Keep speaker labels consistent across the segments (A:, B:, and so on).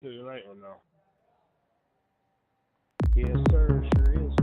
A: To tonight or no?
B: Yes, sir. Sure is.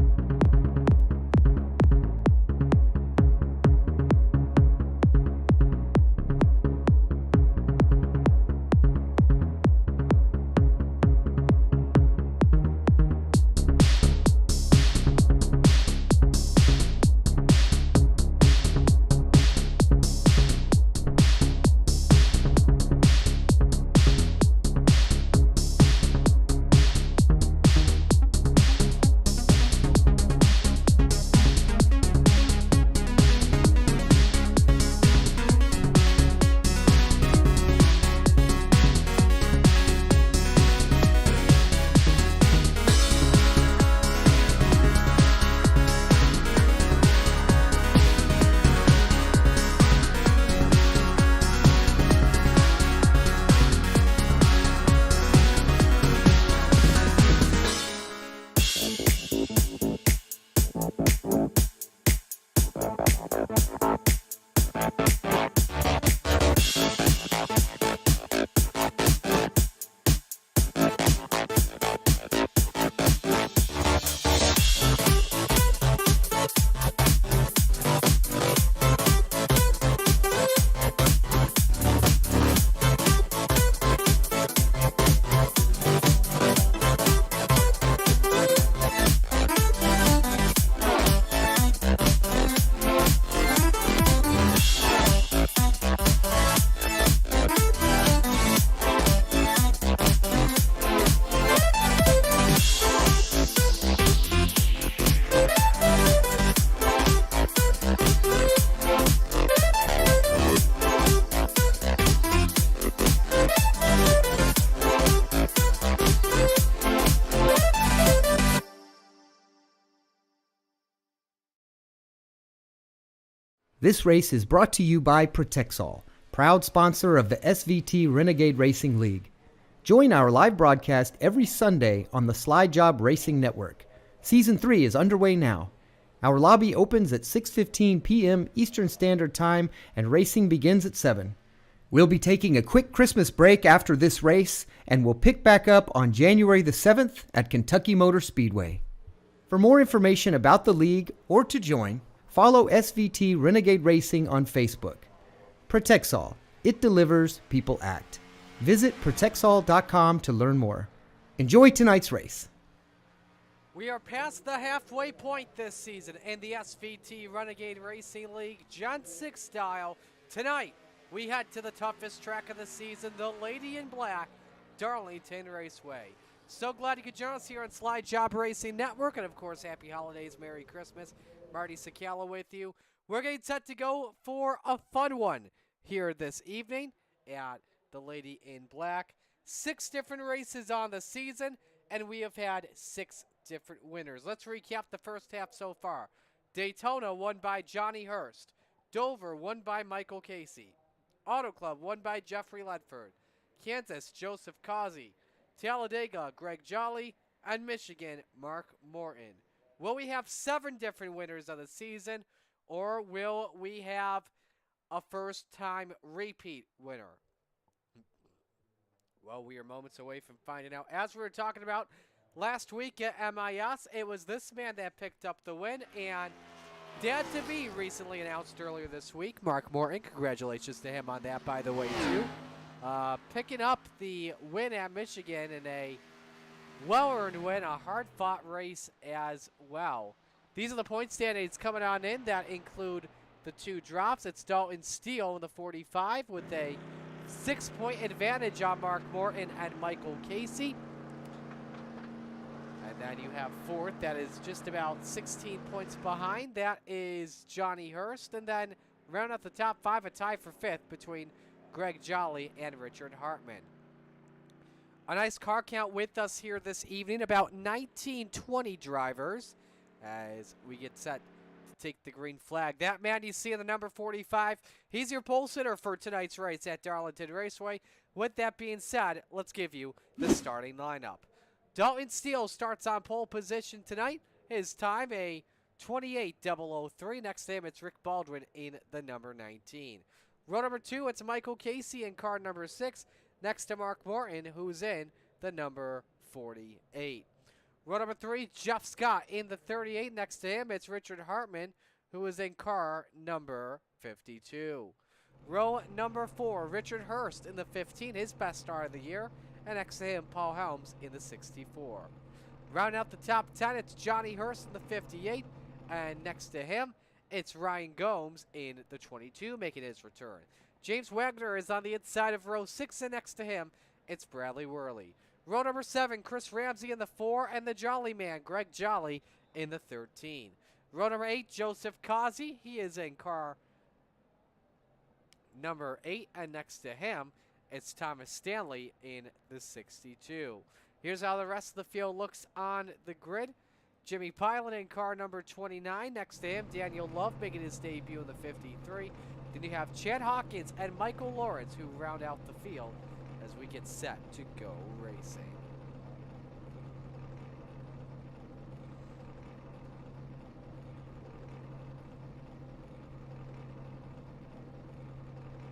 C: This race is brought to you by Protexol, proud sponsor of the SVT Renegade Racing League. Join our live broadcast every Sunday on the Slide Job Racing Network. Season 3 is underway now. Our lobby opens at 6:15 p.m. Eastern Standard Time and racing begins at 7. We'll be taking a quick Christmas break after this race and we'll pick back up on January the 7th at Kentucky Motor Speedway. For more information about the league or to join, follow SVT Renegade Racing on Facebook. Protexol. It delivers, people act. Visit Protexol.com to learn more. Enjoy tonight's race.
D: We are past the halfway point this season in the SVT Renegade Racing League Gen 6 style. Tonight, we head to the toughest track of the season, the Lady in Black, Darlington Raceway. So glad you could join us here on Slide Job Racing Network, and of course, happy holidays, Merry Christmas. Marty Sakala with you. We're getting set to go for a fun one here this evening at the Lady in Black. 6 different races on the season, and we have had 6 different winners. Let's recap the first half so far. Daytona won by Johnny Hurst. Dover won by Michael Casey. Auto Club won by Jeffrey Ledford. Kansas, Joseph Causey. Talladega, Greg Jolly. And Michigan, Mark Morton. Will we have 7 different winners of the season, or will we have a first-time repeat winner? Well, we are moments away from finding out. As we were talking about last week at MIS, it was this man that picked up the win, and Dad-to-be recently announced earlier this week, Mark Morton. Congratulations to him on that, by the way, too. Picking up the win at Michigan in a well-earned win, a hard-fought race as well. These are the point standings coming on in that include the 2 drops. It's Dalton Steele in the 45 with a 6-point advantage on Mark Morton and Michael Casey. And then you have 4th, that is just about 16 points behind. That is Johnny Hurst. And then round out the top 5, a tie for 5th between Greg Jolly and Richard Hartman. A nice car count with us here this evening, about 19-20 drivers as we get set to take the green flag. That man you see in the number 45, he's your pole sitter for tonight's race at Darlington Raceway. With that being said, let's give you the starting lineup. Dalton Steele starts on pole position tonight. His time, a 28.003. Next to him, it's Rick Baldwin in the number 19. Row number 2, it's Michael Casey in car number 6. Next to Mark Morton, who's in the number 48. Row number 3, Jeff Scott in the 38. Next to him, it's Richard Hartman, who is in car number 52. Row number 4, Richard Hurst in the 15, his best start of the year. And next to him, Paul Helms in the 64. Rounding out the top 10, it's Johnny Hurst in the 58. And next to him, it's Ryan Gomes in the 22, making his return. James Wagner is on the inside of row 6, and next to him, it's Bradley Worley. Row number 7, Chris Ramsey in the 4, and the Jolly Man, Greg Jolly, in the 13. Row number 8, Joseph Causey. He is in car number 8, and next to him, it's Thomas Stanley in the 62. Here's how the rest of the field looks on the grid. Jimmy Pilot in car number 29. Next to him, Daniel Love making his debut in the 53. Then you have Chad Hawkins and Michael Lawrence who round out the field as we get set to go racing.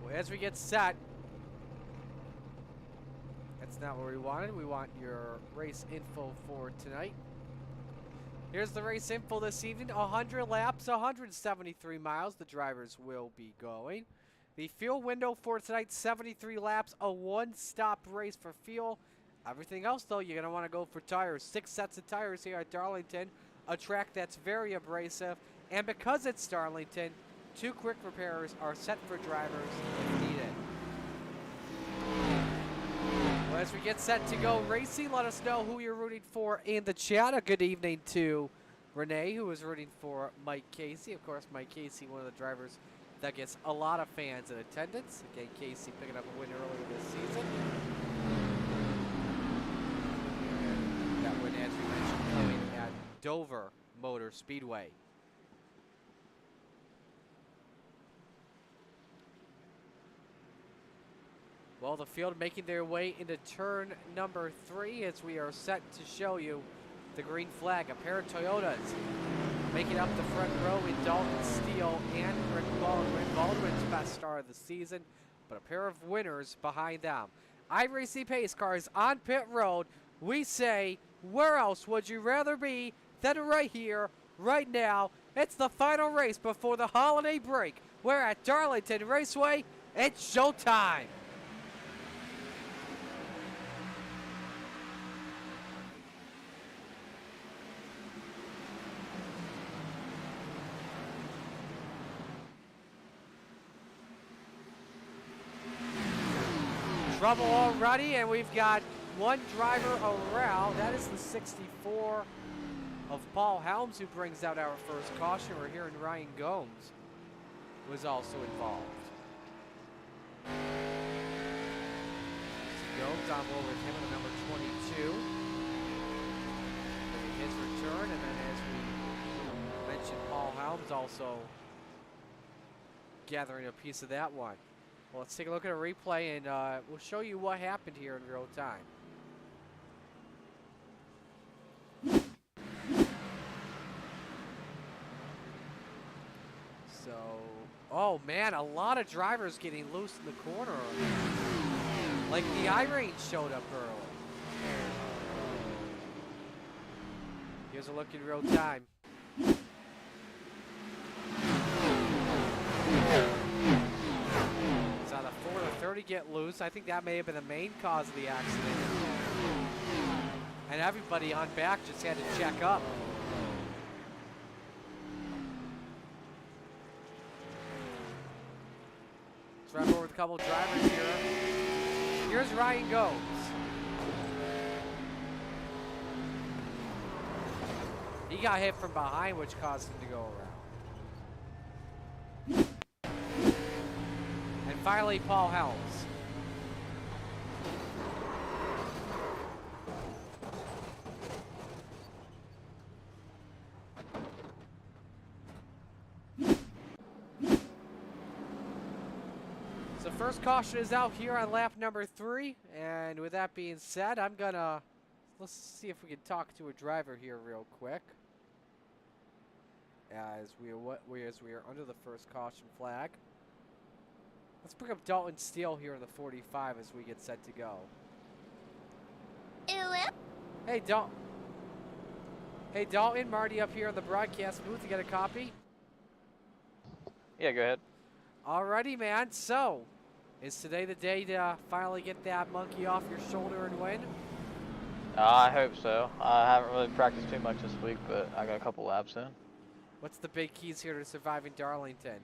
D: Well, as we get set, that's not what we wanted. We want your race info for tonight. Here's the race info this evening. 100 laps, 173 miles the drivers will be going. The fuel window for tonight, 73 laps, a one-stop race for fuel. Everything else, though, you're going to want to go for tires. 6 sets of tires here at Darlington, a track that's very abrasive. And because it's Darlington, 2 quick repairs are set for drivers if needed. Well, as we get set to go racing, let us know who you're rooting for in the chat. A good evening to Renee, who is rooting for Mike Casey. Of course, Mike Casey, one of the drivers that gets a lot of fans in attendance. Again, Casey picking up a win earlier this season. That win, as we mentioned, coming at Dover Motor Speedway. Well, the field making their way into turn number 3 as we are set to show you the green flag. A pair of Toyotas making up the front row in Dalton Steele and Rick Baldwin. Baldwin's best star of the season, but a pair of winners behind them. iRacing Pace Cars on pit road. We say, where else would you rather be than right here, right now? It's the final race before the holiday break. We're at Darlington Raceway. It's showtime. Trouble already, and we've got one driver around. That is the 64 of Paul Helms, who brings out our first caution. We're hearing Ryan Gomes was also involved. Gomes on board with him in the number 22. Making his return, and then as we mentioned, Paul Helms also gathering a piece of that one. Well, let's take a look at a replay, and we'll show you what happened here in real time. So, oh man, a lot of drivers getting loose in the corner. Like the I-Range showed up early. Here's a look in real time. Saw the 4 to 30 get loose. I think that may have been the main cause of the accident. And everybody on back just had to check up. Let's run over with a couple drivers here. Here's Ryan Gomes. He got hit from behind, which caused him to go around. And finally, Paul Helms. So first caution is out here on lap number 3. And with that being said, let's see if we can talk to a driver here real quick. As we are under the first caution flag. Let's bring up Dalton Steele here in the 45 as we get set to go. Hey, Dalton, Marty up here on the broadcast booth. You got a copy?
A: Yeah, go ahead.
D: Alrighty, man. So, is today the day to finally get that monkey off your shoulder and win?
A: I hope so. I haven't really practiced too much this week, but I got a couple laps in.
D: What's the big keys here to surviving Darlington?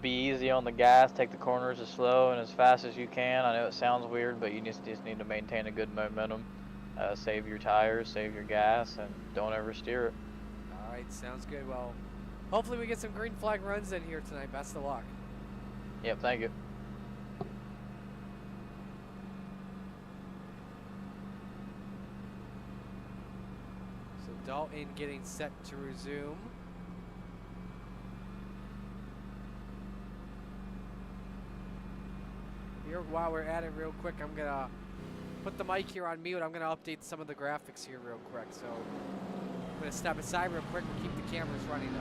A: Be easy on the gas, take the corners as slow and as fast as you can. I know it sounds weird, but you just need to maintain a good momentum. Save your tires, save your gas, and don't oversteer it.
D: Alright, sounds good. Well, hopefully we get some green flag runs in here tonight. Best of luck.
A: Yep, thank you.
D: So Dalton getting set to resume. Here, while we're at it real quick, I'm gonna put the mic here on mute. I'm gonna update some of the graphics here real quick. So I'm gonna step aside real quick and keep the cameras running though.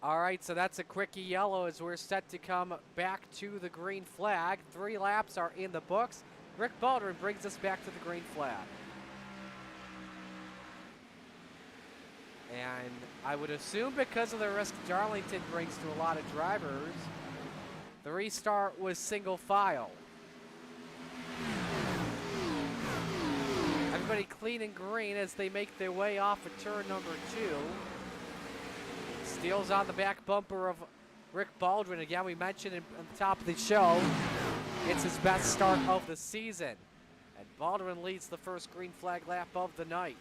D: All right, so that's a quickie yellow as we're set to come back to the green flag. 3 laps are in the books. Rick Baldwin brings us back to the green flag. And I would assume because of the risk Darlington brings to a lot of drivers, the restart was single file. Everybody clean and green as they make their way off of turn number 2. Steele's on the back bumper of Rick Baldwin. Again, we mentioned at the top of the show, it's his best start of the season. And Baldwin leads the first green flag lap of the night.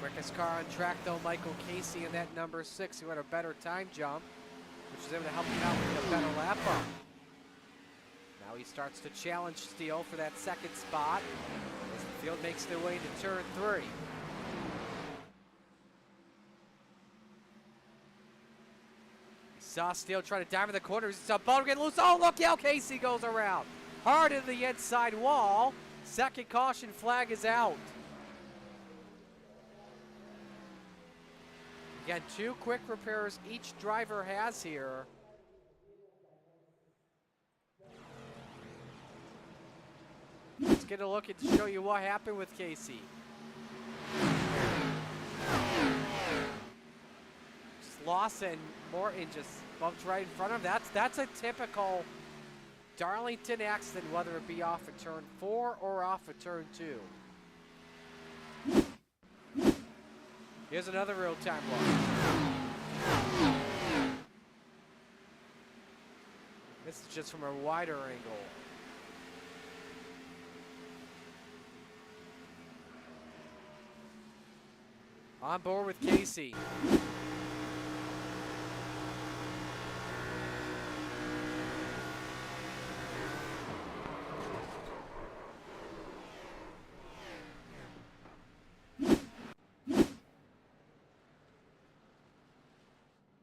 D: Quickest car on track, though, Michael Casey in that number 6, who had a better time jump, which was able to help him out with a better lap up. Now he starts to challenge Steele for that second spot as the field makes their way into turn 3. Saw Steele try to dive in the corners. Saw Baldwin get loose. Oh, look how Casey goes around. Hard in the inside wall. Second caution flag is out. Again, 2 quick repairs each driver has here. Let's get a look and show you what happened with Casey. Lawson Morton just bumped right in front of him. That's a typical Darlington accident, whether it be off of turn 4 or off of turn 2. Here's another real-time one. This is just from a wider angle. On board with Casey.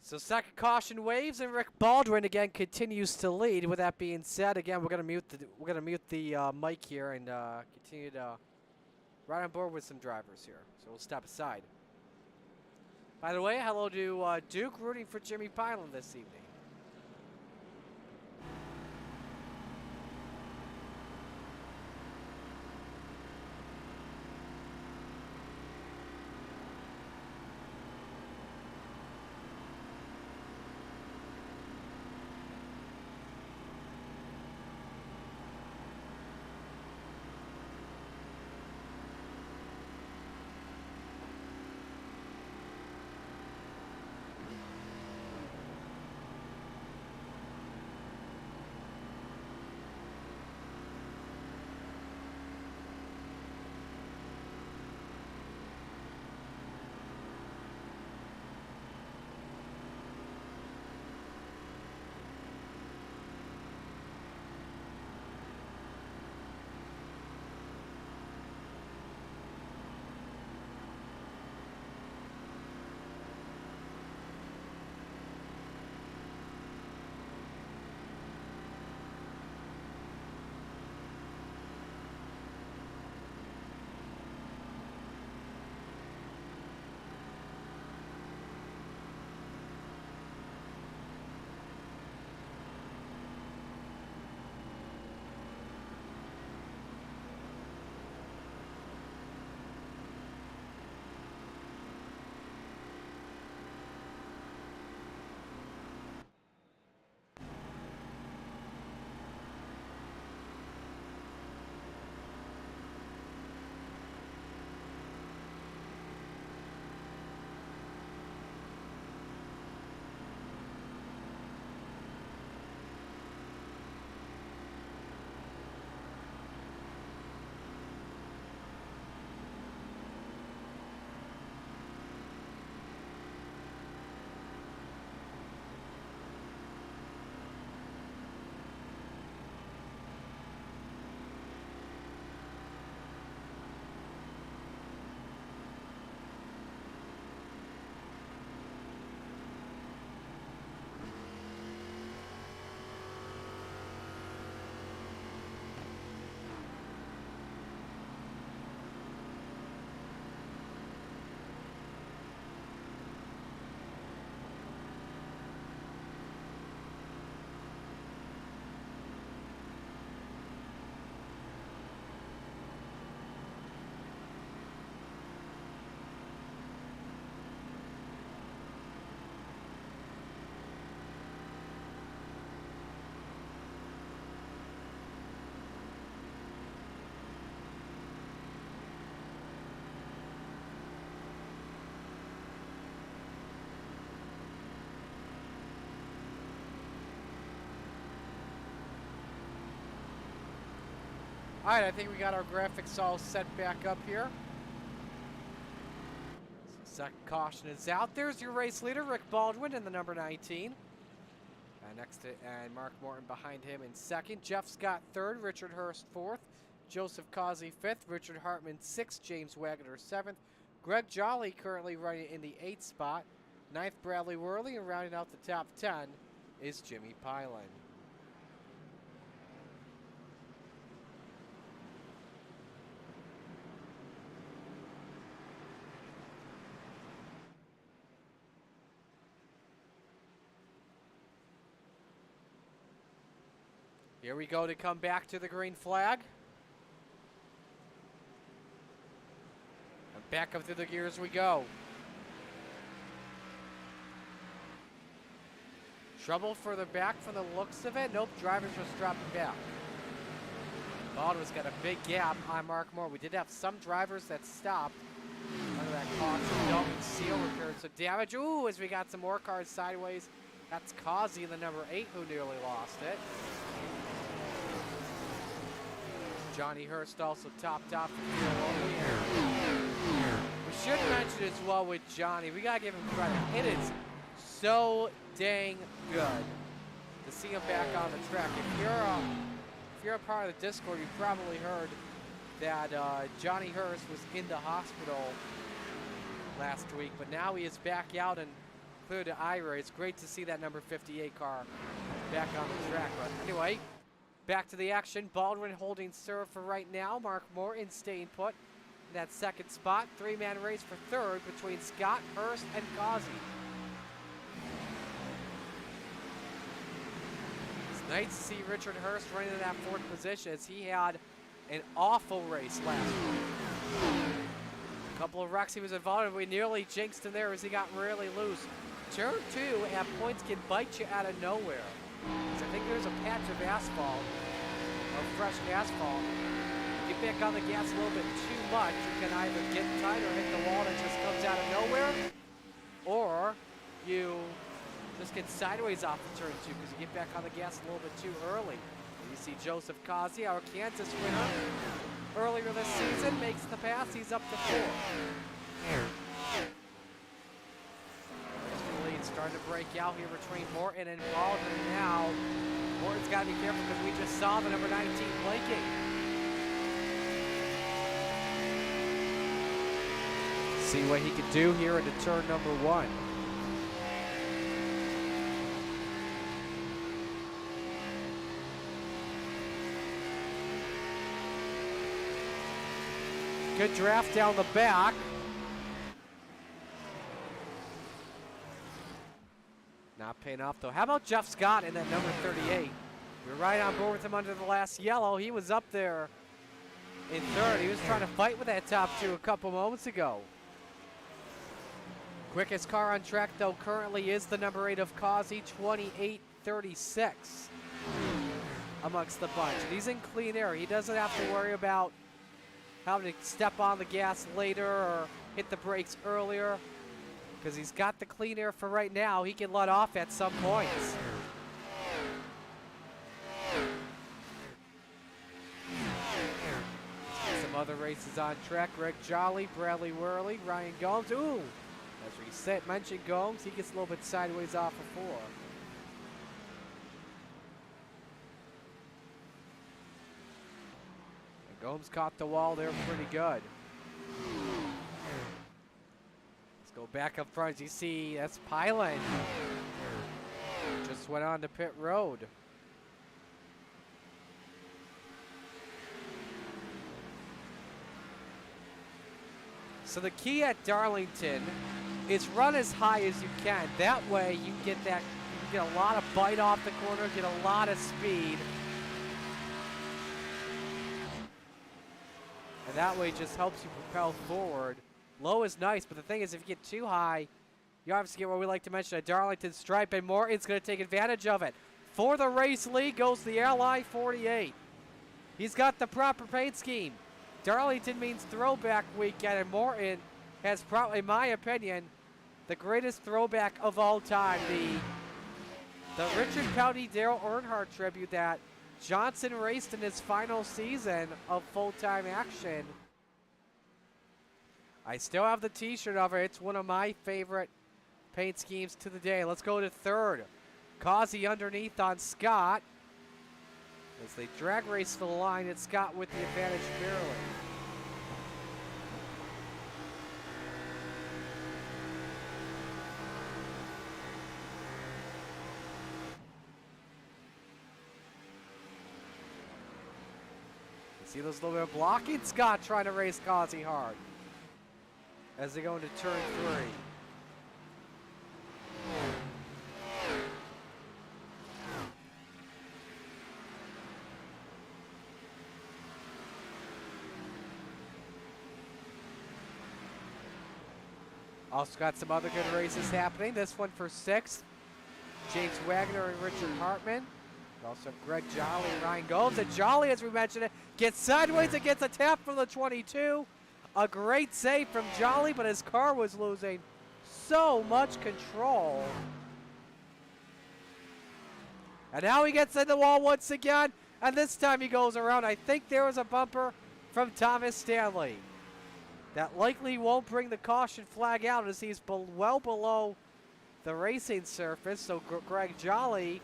D: So second caution waves, and Rick Baldwin again continues to lead. With that being said, again we're gonna mute the mic here and continue to ride on board with some drivers here. So we'll step aside. By the way, hello to Duke rooting for Jimmy Pyland this evening. All right, I think we got our graphics all set back up here. Second caution is out. There's your race leader, Rick Baldwin, in the number 19. And Mark Morton behind him in second. Jeff Scott third, Richard Hurst fourth, Joseph Causey fifth, Richard Hartman sixth, James Wagner seventh, Greg Jolly currently running in the 8th spot, ninth Bradley Worley, and rounding out the top 10 is Jimmy Pylon. Here we go to come back to the green flag. And back up through the gears we go. Trouble further back from the looks of it. Nope, driver's just dropping back. Baldwin's got a big gap on Mark Moore. We did have some drivers that stopped under that caution. Don't seal repaired some damage. Ooh, as we got some more cars sideways. That's Causey, the number 8, who nearly lost it. Johnny Hurst also topped off the field. We should mention as well with Johnny, we gotta give him credit. It is so dang good to see him back on the track. If you're a part of the Discord, you've probably heard that Johnny Hurst was in the hospital last week, but now he is back out and clear to Ira. It's great to see that number 58 car back on the track. But anyway, back to the action. Baldwin holding serve for right now. Mark Morton staying put in that second spot. 3-man race for third between Scott, Hurst, and Causey. It's nice to see Richard Hurst running in that 4th position as he had an awful race last week. A couple of wrecks he was involved in. We nearly jinxed him there as he got really loose. Turn 2 at points can bite you out of nowhere. I think there's a patch of asphalt, of fresh asphalt. You get back on the gas a little bit too much, you can either get tight or hit the wall that just comes out of nowhere, or you just get sideways off the turn 2 because you get back on the gas a little bit too early. You see Joseph Causey, our Kansas winner, earlier this season, makes the pass. He's up to 4. Starting to break out here between Morton and Baldwin now. Morton's got to be careful because we just saw the number 19 blinking. See what he can do here into turn number 1. Good draft down the back. Not paying off though. How about Jeff Scott in that number 38? We were right on board with him under the last yellow. He was up there in 3rd. He was trying to fight with that top 2 a couple moments ago. Quickest car on track though currently is the number 8 of Causey, 28.36 amongst the bunch. And he's in clean air. He doesn't have to worry about having to step on the gas later or hit the brakes earlier, because he's got the clean air for right now. He can let off at some points. Some other races on track. Greg Jolly, Bradley Worley, Ryan Gomes. Ooh, as we mentioned Gomes, he gets a little bit sideways off of 4. And Gomes caught the wall there pretty good. Go back up front. You see, that's Pylon. Just went on to pit road. So the key at Darlington is run as high as you can. That way you get a lot of bite off the corner, get a lot of speed. And that way just helps you propel forward. Low is nice, but the thing is, if you get too high, you obviously get what we like to mention, a Darlington stripe, and Morton's going to take advantage of it. For the race lead goes the Ally 48. He's got the proper paint scheme. Darlington means throwback weekend, and Morton has probably, in my opinion, the greatest throwback of all time. The Richard County Dale Earnhardt tribute that Johnson raced in his final season of full-time action. I still have the t-shirt of it. It's one of my favorite paint schemes to the day. Let's go to third. Causey underneath on Scott. As they drag race to the line, it's Scott with the advantage barely. See those little bit of blocking? Scott trying to race Causey hard as they go into turn 3. Also got some other good races happening. This one for 6th. James Wagner and Richard Hartman. Also Greg Jolly and Ryan Gomes. And Jolly, as we mentioned it, gets sideways and gets a tap from the 22. A great save from Jolly, but his car was losing so much control. And now he gets in the wall once again, and this time he goes around. I think there was a bumper from Thomas Stanley. That likely won't bring the caution flag out as he's well below the racing surface, so Greg Jolly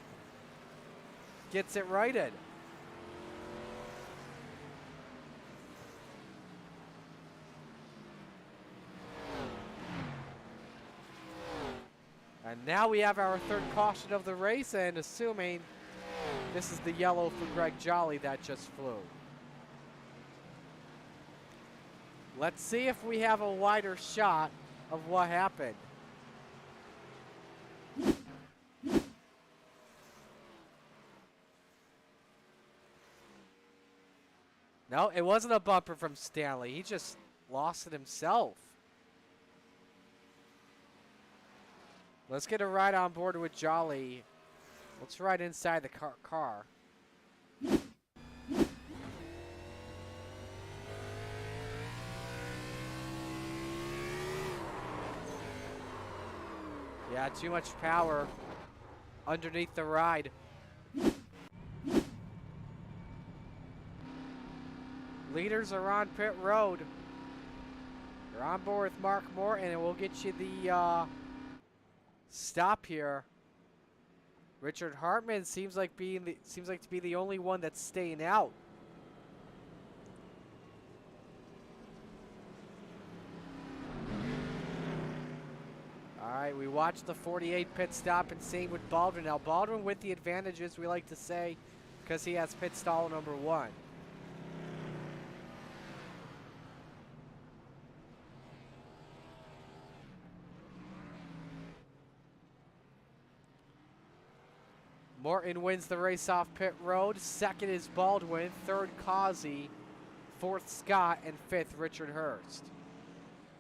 D: gets it righted. And now we have our third caution of the race, and assuming this is the yellow for Greg Jolly that just flew. Let's see if we have a wider shot of what happened. No, it wasn't a bumper from Stanley. He just lost it himself. Let's get a ride on board with Jolly. Let's ride inside the car. Yeah, too much power underneath the ride. Leaders are on pit road. You're on board with Mark Moore, and it will get you the stop here. Richard Hartman seems like to be the only one that's staying out. All right, we watched the 48 pit stop, and same with Baldwin. Now Baldwin with the advantages, we like to say, because he has pit stall number 1. Morton wins the race off pit road. 2nd is Baldwin. 3rd, Causey. 4th, Scott. And 5th, Richard Hurst.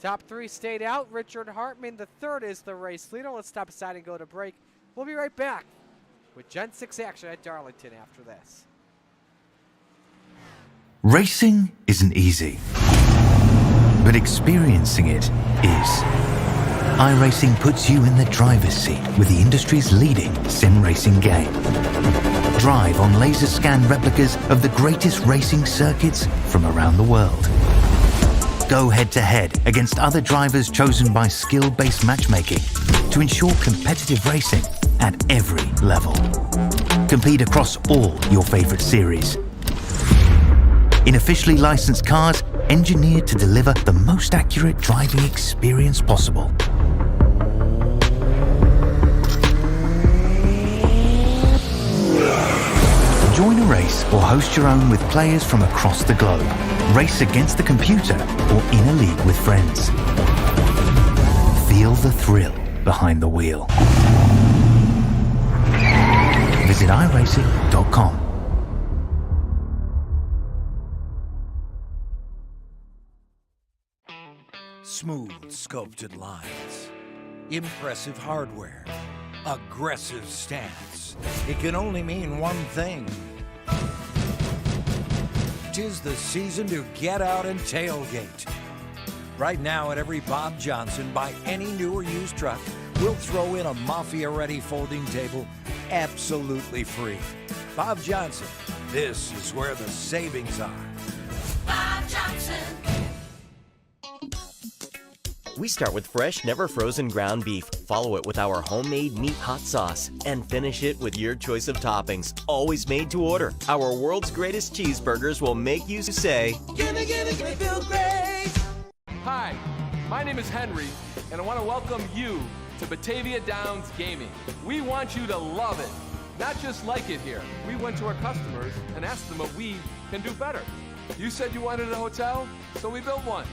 D: Top 3 stayed out. Richard Hartman, the 3rd, is the race leader. Let's stop aside and go to break. We'll be right back with Gen 6 action at Darlington after this.
E: Racing isn't easy, but experiencing it is. iRacing puts you in the driver's seat with the industry's leading sim racing game. Drive on laser scan replicas of the greatest racing circuits from around the world. Go head-to-head against other drivers chosen by skill-based matchmaking to ensure competitive racing at every level. Compete across all your favorite series. In officially licensed cars, engineered to deliver the most accurate driving experience possible. Join a race or host your own with players from across the globe. Race against the computer or in a league with friends. Feel the thrill behind the wheel. Visit iRacing.com.
F: Smooth sculpted lines, impressive hardware, aggressive stance. It can only mean one thing. 'Tis the season to get out and tailgate. Right now at every Bob Johnson, buy any new or used truck, we'll throw in a Mafia-ready folding table absolutely free. Bob Johnson, This is where the savings are.
G: Bob Johnson.
H: We start with fresh, never frozen ground beef, follow it with our homemade meat hot sauce, and finish it with your choice of toppings, always made to order. Our world's greatest cheeseburgers will make you say,
G: Gimme, gimme, gimme, feel great.
I: Hi, my name is Henry, and I want to welcome you to Batavia Downs Gaming. We want you to love it, not just like it here. We went to our customers and asked them what we can do better. You said you wanted a hotel, so we built one.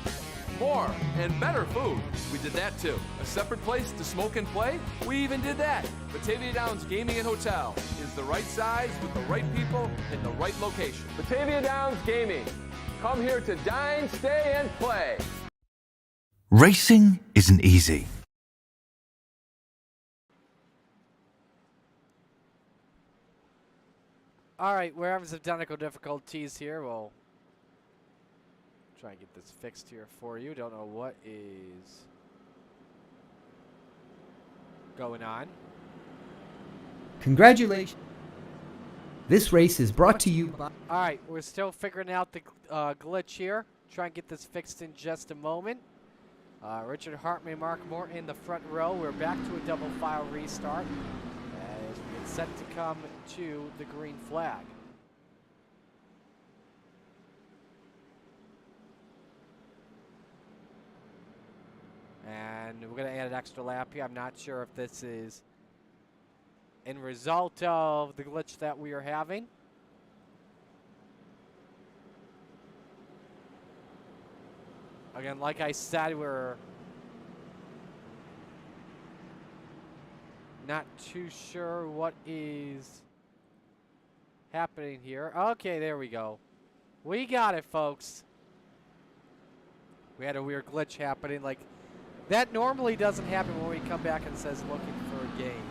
I: More and better food. We did that too. A separate place to smoke and play? We even did that. Batavia Downs Gaming and Hotel is the right size with the right people in the right location. Batavia Downs Gaming. Come here to dine, stay, and play.
E: Racing isn't easy.
D: All right, we're having some technical difficulties here. We'll try and get this fixed here for you. Don't know what is going on.
C: Congratulations. This race is brought to you by...
D: All right, we're still figuring out the glitch here. Try and get this fixed in just a moment. Richard Hartman, Mark Morton in the front row. We're back to a double file restart as we get set to come to the green flag. And we're going to add an extra lap here. I'm not sure if this is in result of the glitch that we are having. Again, like I said, we're not too sure what is happening here. Okay, there we go. We got it, folks. We had a weird glitch happening. Like, that normally doesn't happen when we come back and says looking for a game.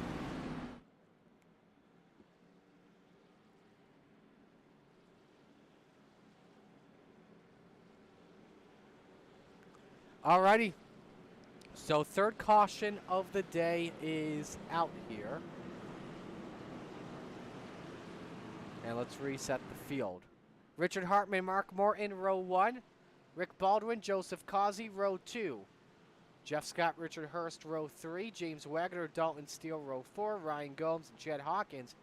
D: Alrighty. So third caution of the day is out here. And let's reset the field. Richard Hartman, Mark Morton, row 1. Rick Baldwin, Joseph Causey, row 2. Jeff Scott, Richard Hurst, row 3. James Wagner, Dalton Steele, row 4. Ryan Gomes and Chad Hawkins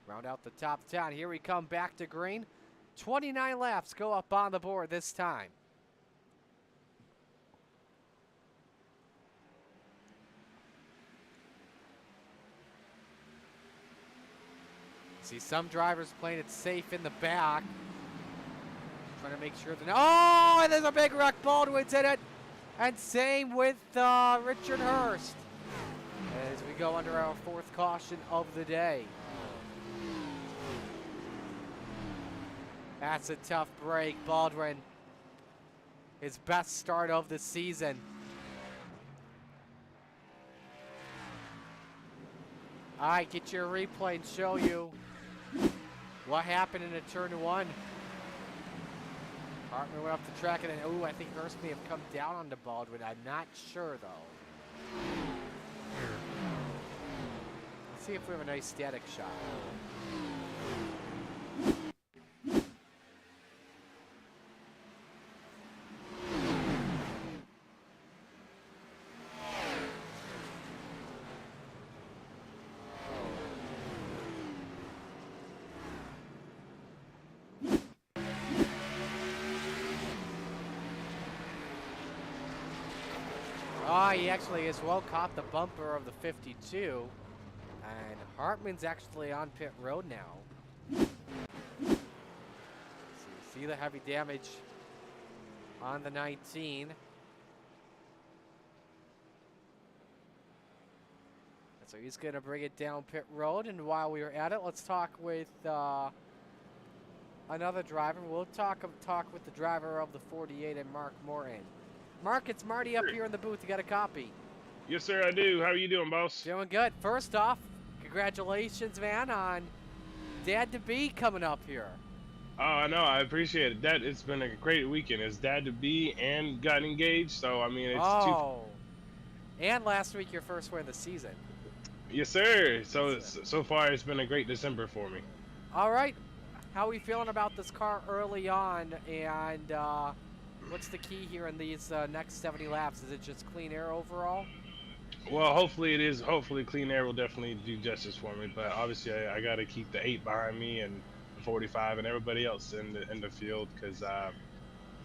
D: round out the top 10. Here we come back to green. 29 laps go up on the board this time. See some drivers playing it safe in the back. Trying to make sure that... Oh, and there's a big wreck. Baldwin's in it. And same with Richard Hurst. As we go under our fourth caution of the day. That's a tough break. Baldwin, his best start of the season. All right, get your replay and show you what happened in a turn 1. Hartman went up the track and then, ooh, I think Hurst may have come down onto Baldwin. I'm not sure, though. Let's see if we have a nice static shot. He actually as well caught the bumper of the 52. And Hartman's actually on pit road now. So you see the heavy damage on the 19. So he's going to bring it down pit road. And while we are at it, let's talk with another driver. We'll talk with the driver of the 48 and Mark Morton. Mark, it's Marty up here in the booth. You got a copy?
J: Yes, sir, I do. How are you doing, boss?
D: Doing good. First off, congratulations, man, on Dad-to-be coming up here.
J: Oh, I know. I appreciate it. That it's been a great weekend. It's Dad-to-be and got engaged, so, I mean, it's
D: and last week, your first win of the season.
J: Yes, sir. So far, it's been a great December for me.
D: All right. How are we feeling about this car early on, and what's the key here in these next 70 laps? Is it just clean air overall?
J: Well, hopefully it is. Hopefully, clean air will definitely do justice for me. But obviously, I got to keep the 8 behind me and the 45 and everybody else in the field. Because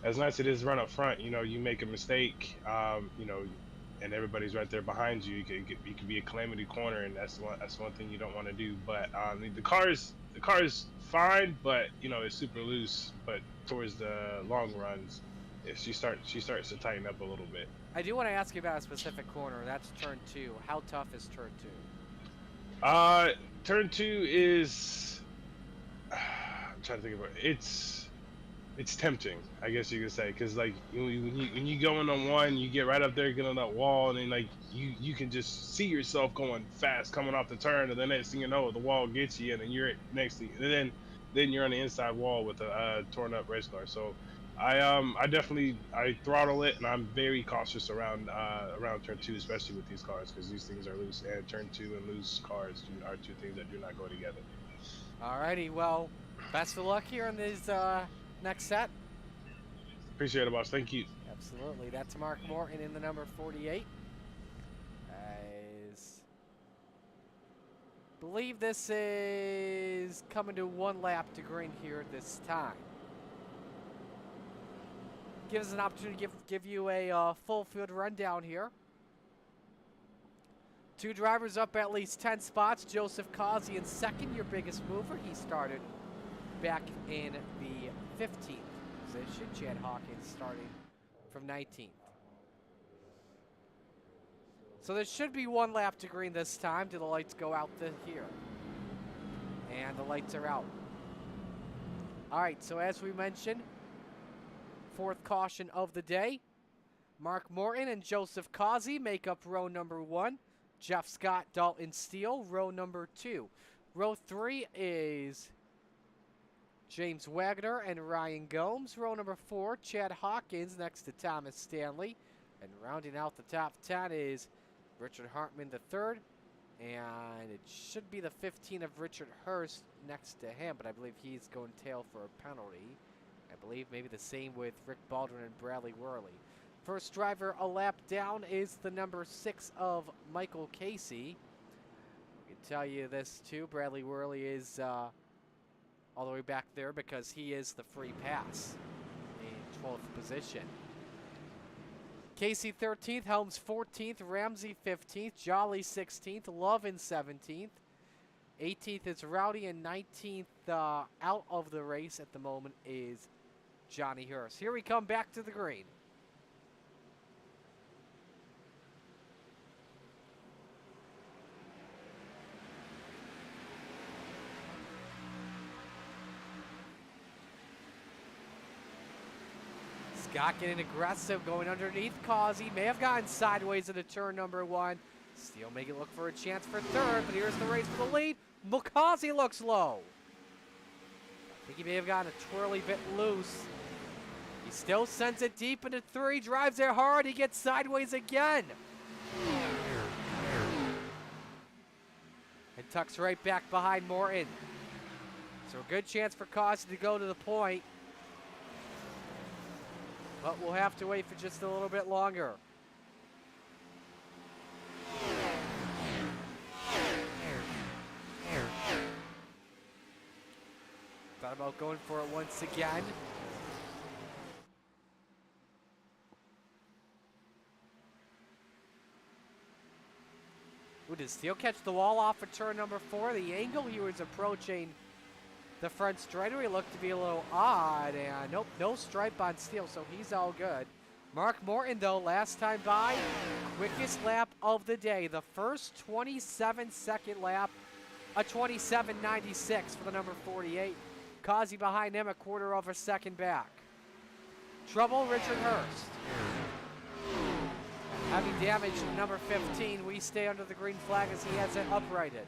J: as nice as it is to run up front, you make a mistake, and everybody's right there behind you. You could be a calamity corner, and that's one thing you don't want to do. But the car's fine, but it's super loose. But towards the long runs, she starts to tighten up a little bit.
D: I do want to ask you about a specific corner. That's turn 2. How tough is turn 2?
J: Turn 2 is. I'm trying to think about it. It's tempting, I guess you could say, because like when you go in on one, you get right up there, get on that wall, and then like you can just see yourself going fast coming off the turn, and then next thing you know, the wall gets you, and then you're next thing, and then you're on the inside wall with a torn up race car. So I definitely throttle it, and I'm very cautious around turn 2, especially with these cars, because these things are loose, and turn 2 and loose cars are two things that do not go together.
D: Alrighty, well, best of luck here in these next set.
J: Appreciate it, boss. Thank you.
D: Absolutely. That's Mark Morton in the number 48. Believe this is coming to 1 lap to green here this time. Gives us an opportunity to give you a full field rundown here. 2 drivers up at least 10 spots. Joseph Causey in second, your biggest mover. He started back in the 15th position. Chad Hawkins starting from 19th. So there should be 1 lap to green this time. Do the lights go out here? And the lights are out. All right, so as we mentioned, 4th caution of the day. Mark Morton and Joseph Causey make up row number 1. Jeff Scott, Dalton Steele, row number 2. Row 3 is James Wagner and Ryan Gomes. Row number 4, Chad Hawkins next to Thomas Stanley. And rounding out the top 10 is Richard Hartman III. And it should be the 15 of Richard Hurst next to him, but I believe he's going tail for a penalty. I believe maybe the same with Rick Baldwin and Bradley Worley. First driver a lap down is the number 6 of Michael Casey. I can tell you this too, Bradley Worley is all the way back there because he is the free pass in 12th position. Casey 13th, Helms 14th, Ramsey 15th, Jolly 16th, Love in 17th. 18th is Rowdy, and 19th out of the race at the moment is Johnny Hurst. Here we come back to the green. Scott getting aggressive, going underneath Causey. May have gotten sideways into turn number 1. Steele make it look for a chance for 3rd, but here's the race for the lead. Causey looks low. I think he may have gotten a twirly bit loose. He still sends it deep into 3, drives it hard. He gets sideways again. And tucks right back behind Morton. So a good chance for Causey to go to the point. But we'll have to wait for just a little bit longer. Thought about going for it once again. Ooh, did Steele catch the wall off of turn number 4? The angle he was approaching the front straightaway looked to be a little odd, and nope, no stripe on Steele, so he's all good. Mark Morton, though, last time by, quickest lap of the day. The first 27-second lap, a 27.96 for the number 48. Causey behind him, a quarter of a second back. Trouble, Richard Hurst. Having damage to number 15, we stay under the green flag as he has it uprighted.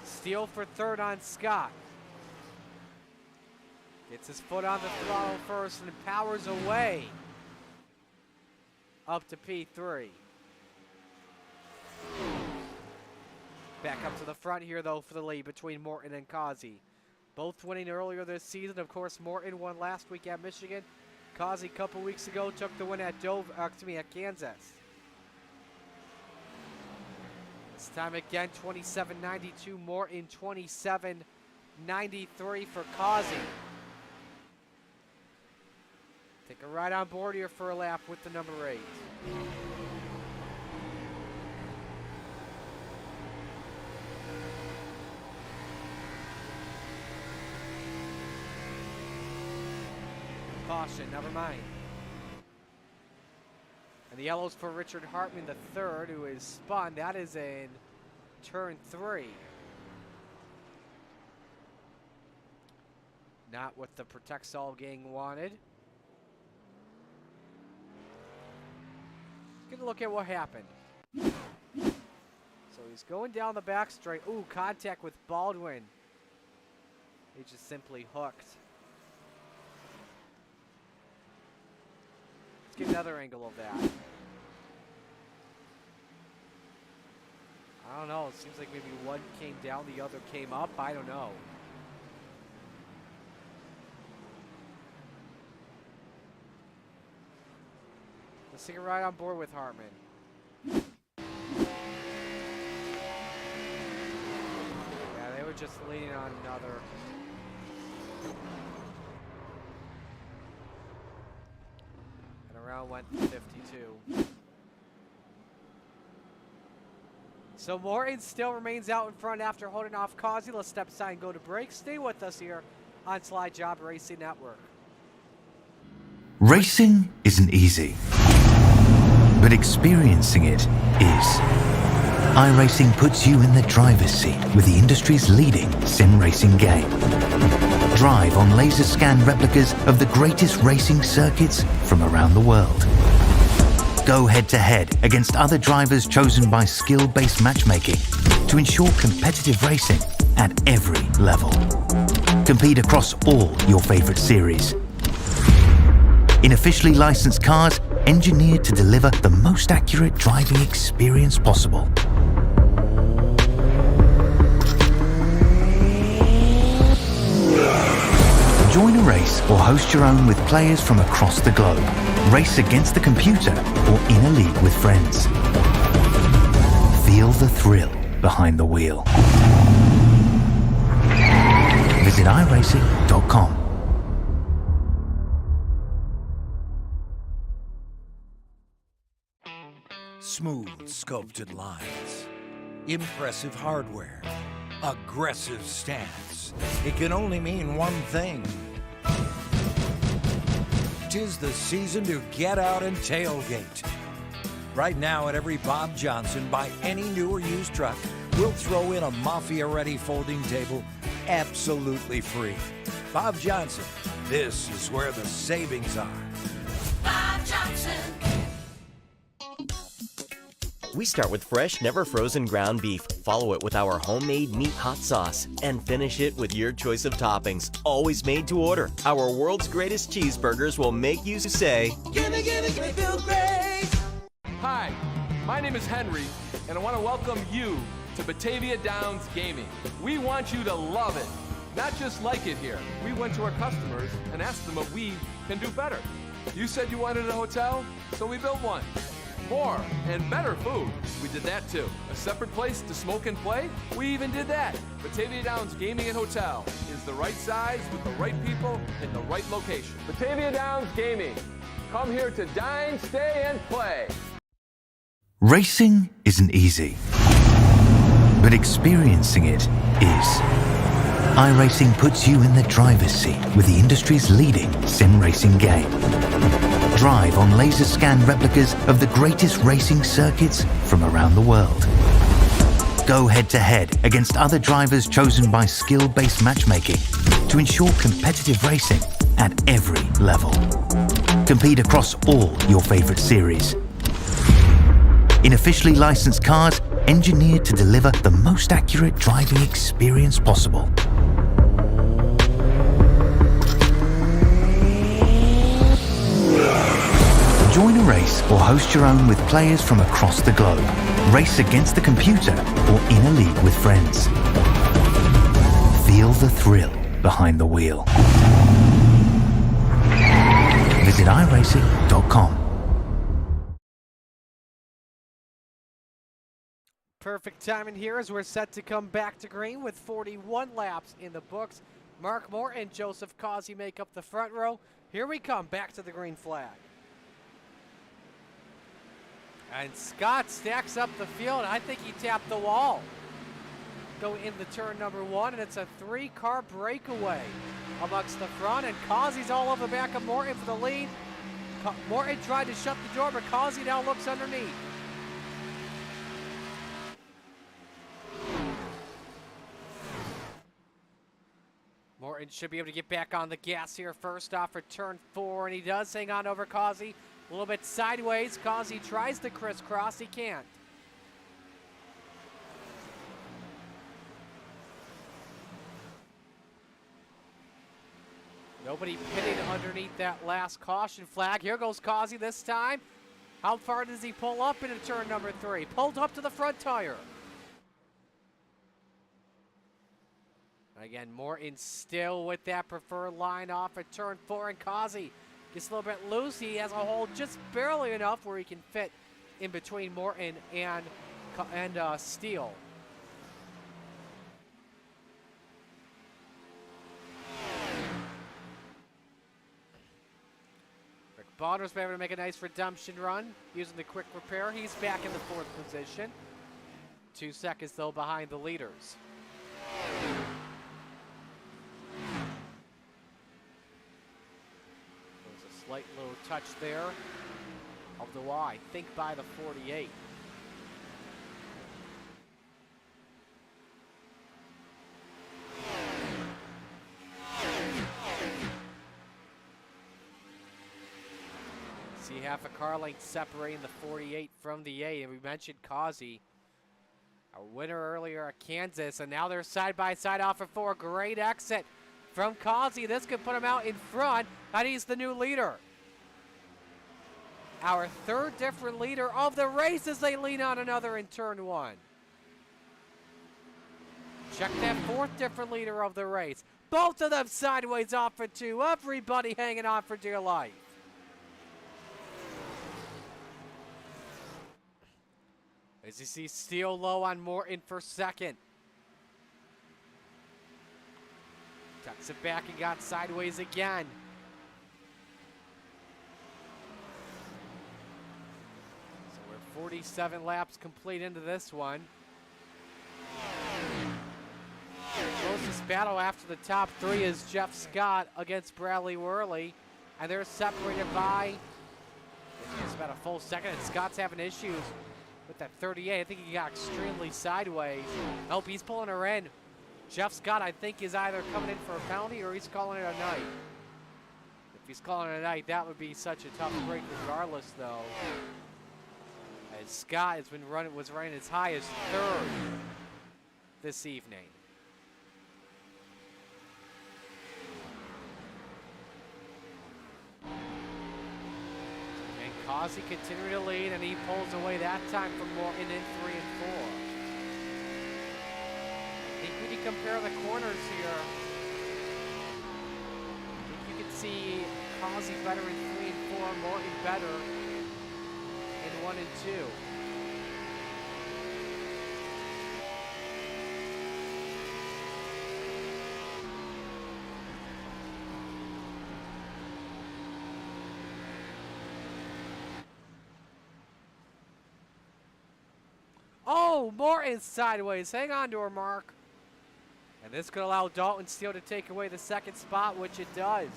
D: Steele for 3rd on Scott. Gets his foot on the throttle first and powers away up to P3. Back up to the front here, though, for the lead between Morton and Causey. Both winning earlier this season. Of course, Morton won last week at Michigan. Causey a couple weeks ago took the win at Kansas. This time again, 27.92. Morton 27.93 for Causey. Take a ride on board here for a lap with the number 8. Caution, never mind. And the yellows for Richard Hartman, the third, who is spun. That is in turn 3. Not what the Protexol gang wanted. Let's get a look at what happened. So he's going down the back straight. Ooh, contact with Baldwin. He just simply hooked. Let's get another angle of that. I don't know. It seems like maybe one came down, the other came up. I don't know. Let's take a ride on board with Hartman. Yeah, they were just leaning on another. Around went 52. So Morton still remains out in front after holding off Causey. Let's step aside and go to break. Stay with us here on Slide Job Racing Network.
E: Racing isn't easy, but experiencing it is. iRacing puts you in the driver's seat with the industry's leading sim racing game. Drive on laser scan replicas of the greatest racing circuits from around the world. Go head-to-head against other drivers chosen by skill-based matchmaking to ensure competitive racing at every level. Compete across all your favorite series. In officially licensed cars, engineered to deliver the most accurate driving experience possible. Join a race or host your own with players from across the globe. Race against the computer or in a league with friends. Feel the thrill behind the wheel. Visit iRacing.com.
F: Smooth sculpted lines, impressive hardware, aggressive stance. It can only mean one thing. 'Tis the season to get out and tailgate. Right now at every Bob Johnson, buy any new or used truck, we'll throw in a Mafia-ready folding table absolutely free. Bob Johnson, this is where the savings are.
G: Bob Johnson.
H: We start with fresh, never frozen ground beef, follow it with our homemade meat hot sauce, and finish it with your choice of toppings, always made to order. Our world's greatest cheeseburgers will make you say,
G: Gimme, feel great.
I: Hi, my name is Henry, and I want to welcome you to Batavia Downs Gaming. We want you to love it, not just like it here. We went to our customers and asked them what we can do better. You said you wanted a hotel, so we built one. More and better food. We did that too. A separate place to smoke and play? We even did that. Batavia Downs Gaming and Hotel is the right size with the right people in the right location. Batavia Downs Gaming. Come here to dine, stay, and play.
E: Racing isn't easy, but experiencing it is. iRacing puts you in the driver's seat with the industry's leading sim racing game. Drive on laser scan replicas of the greatest racing circuits from around the world. Go head-to-head against other drivers chosen by skill-based matchmaking to ensure competitive racing at every level. Compete across all your favorite series. In officially licensed cars, engineered to deliver the most accurate driving experience possible. Join a race race or host your own with players from across the globe. Race against the computer or in a league with friends. Feel the thrill behind the wheel. Visit iRacing.com.
D: Perfect timing here as we're set to come back to green with 41 laps in the books. Mark Moore and Joseph Causey make up the front row. Here we come, back to the green flag. And Scott stacks up the field. I think he tapped the wall. Go into turn number 1, and it's a 3-car breakaway amongst the front, and Causey's all over the back of Morton for the lead. Morton tried to shut the door, but Causey now looks underneath. Morton should be able to get back on the gas here first off for turn 4, and he does hang on over Causey. A little bit sideways. Causey tries to crisscross. He can't. Nobody pitted underneath that last caution flag. Here goes Causey this time. How far does he pull up into turn number 3? Pulled up to the front tire. Again, Morton still with that preferred line off at turn 4, and Causey gets a little bit loose. He has a hole just barely enough where he can fit in between Morton and Steele. Rick Bonner's been able to make a nice redemption run using the quick repair. He's back in the 4th position. 2 seconds, though, behind the leaders. Slight little touch there of the wall, I think by the 48. See half a car length separating the 48 from the 8, and we mentioned Causey, our winner earlier at Kansas, and now they're side by side off of 4. Great exit from Causey. This could put him out in front, and he's the new leader. Our 3rd different leader of the race as they lean on another in turn 1. Check that 4th different leader of the race. Both of them sideways off for 2. Everybody hanging on for dear life. As you see, Steele low on Morton for 2nd. Tucks it back and got sideways again. So we're 47 laps complete into this one. The closest battle after the top 3 is Jeff Scott against Bradley Worley, and they're separated by just about a full second, and Scott's having issues with that 38. I think he got extremely sideways. Nope, he's pulling her in. Jeff Scott, I think, is either coming in for a penalty or he's calling it a night. If he's calling it a night, that would be such a tough break regardless, though. As Scott was running as high as 3rd this evening. And Causey continuing to lead, and he pulls away that time from Morton in 3 and 4. I think when you compare the corners here, I think you can see Causey better in 3 and 4, Morton better in 1 and 2. Oh, Morton sideways. Hang on to her, Mark. And this could allow Dalton Steele to take away the 2nd spot, which it does.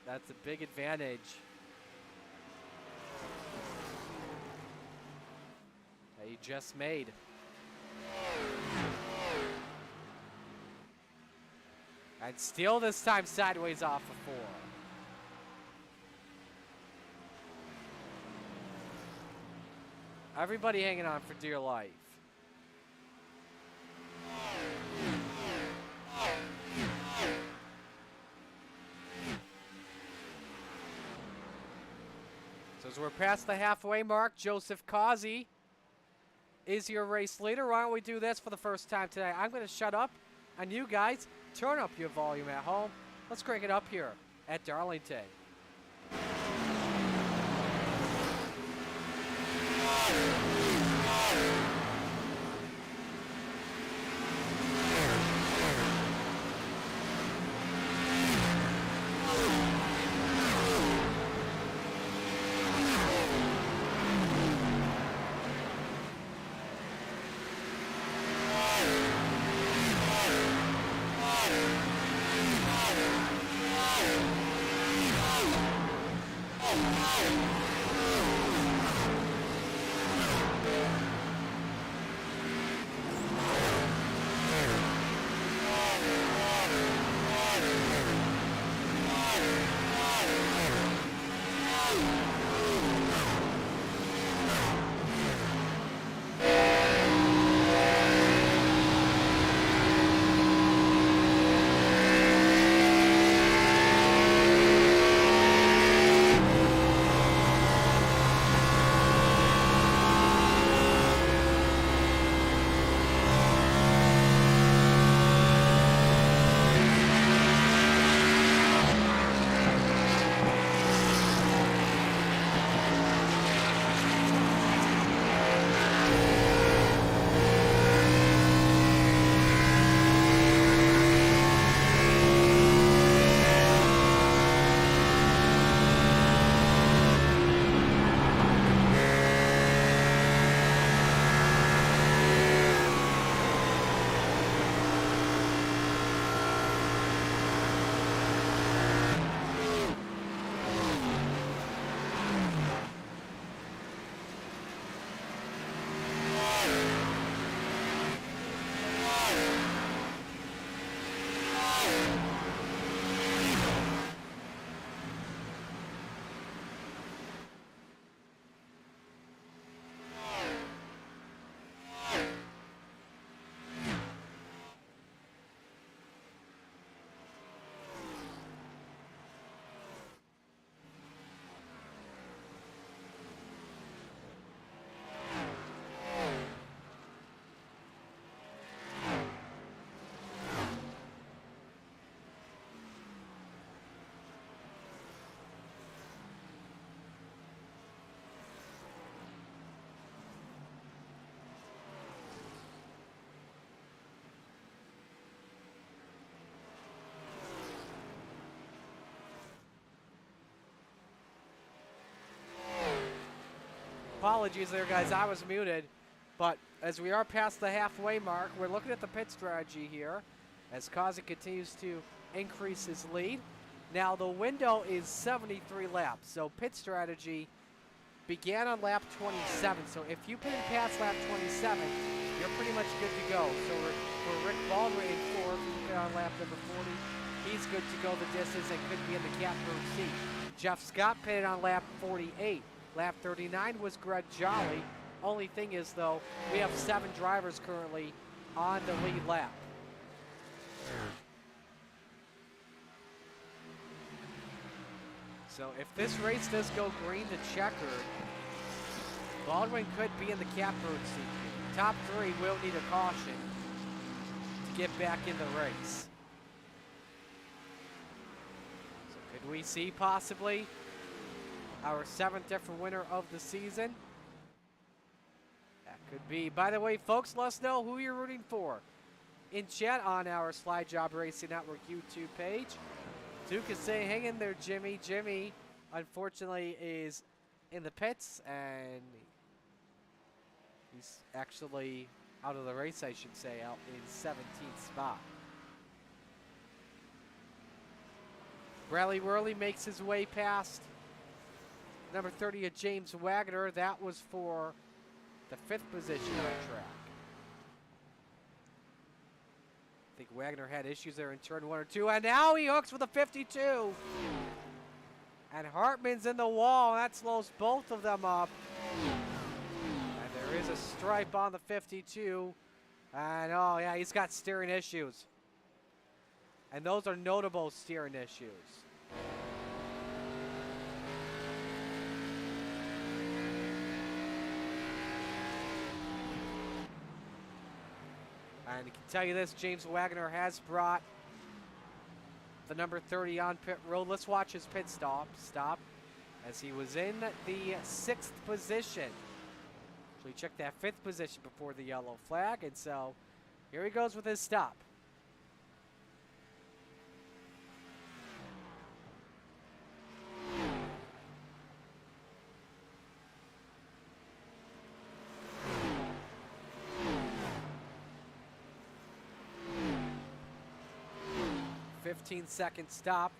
D: That's a big advantage. That he just made. And Steele this time sideways off of 4. Everybody hanging on for dear life. As we're past the halfway mark, Joseph Causey is your race leader. Why don't we do this for the first time today? I'm going to shut up, and you guys turn up your volume at home. Let's crank it up here at Darlington. Apologies there, guys. I was muted. But as we are past the halfway mark, we're looking at the pit strategy here as Causey continues to increase his lead. Now, the window is 73 laps, so pit strategy began on lap 27. So if you pit in past lap 27, you're pretty much good to go. So for Rick Baldwin in fourth, you pit on lap number 40. He's good to go the distance and could be in the catbird seat. Jeff Scott pitted on lap 48. Lap 39 was Greg Jolly. Only thing is, though, we have 7 drivers currently on the lead lap. So if this race does go green to checkered, Baldwin could be in the catbird seat. Top 3 will need a caution to get back in the race. So could we see possibly our 7th different winner of the season? That could be. By the way, folks, let us know who you're rooting for in chat on our Slide Job Racing Network YouTube page. Duke is saying, hang in there, Jimmy. Jimmy, unfortunately, is in the pits, and he's actually out of the race, I should say, out in 17th spot. Bradley Worley makes his way past number 30 of James Wagner. That was for the 5th position on the track. I think Wagner had issues there in turn 1 or 2, and now he hooks with a 52. And Hartman's in the wall, and that slows both of them up. And there is a stripe on the 52. And oh yeah, he's got steering issues. And those are notable steering issues. And I can tell you this, James Wagner has brought the number 30 on pit road. Let's watch his pit stop as he was in the 6th position. So he checked that 5th position before the yellow flag, and so here he goes with his stop. Second stop.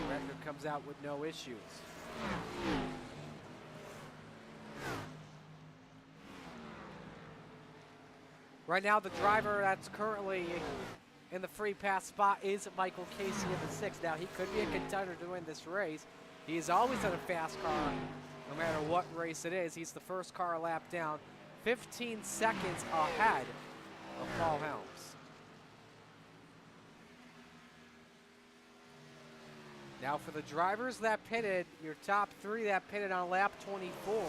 D: Wagner comes out with no issues. Right now, the driver that's currently in the free pass spot is Michael Casey in the 6th. Now, he could be a contender to win this race. He is always in a fast car, no matter what race it is. He's the first car lap down, 15 seconds ahead of Paul Helms. Now for the drivers that pitted, your top 3 that pitted on lap 24.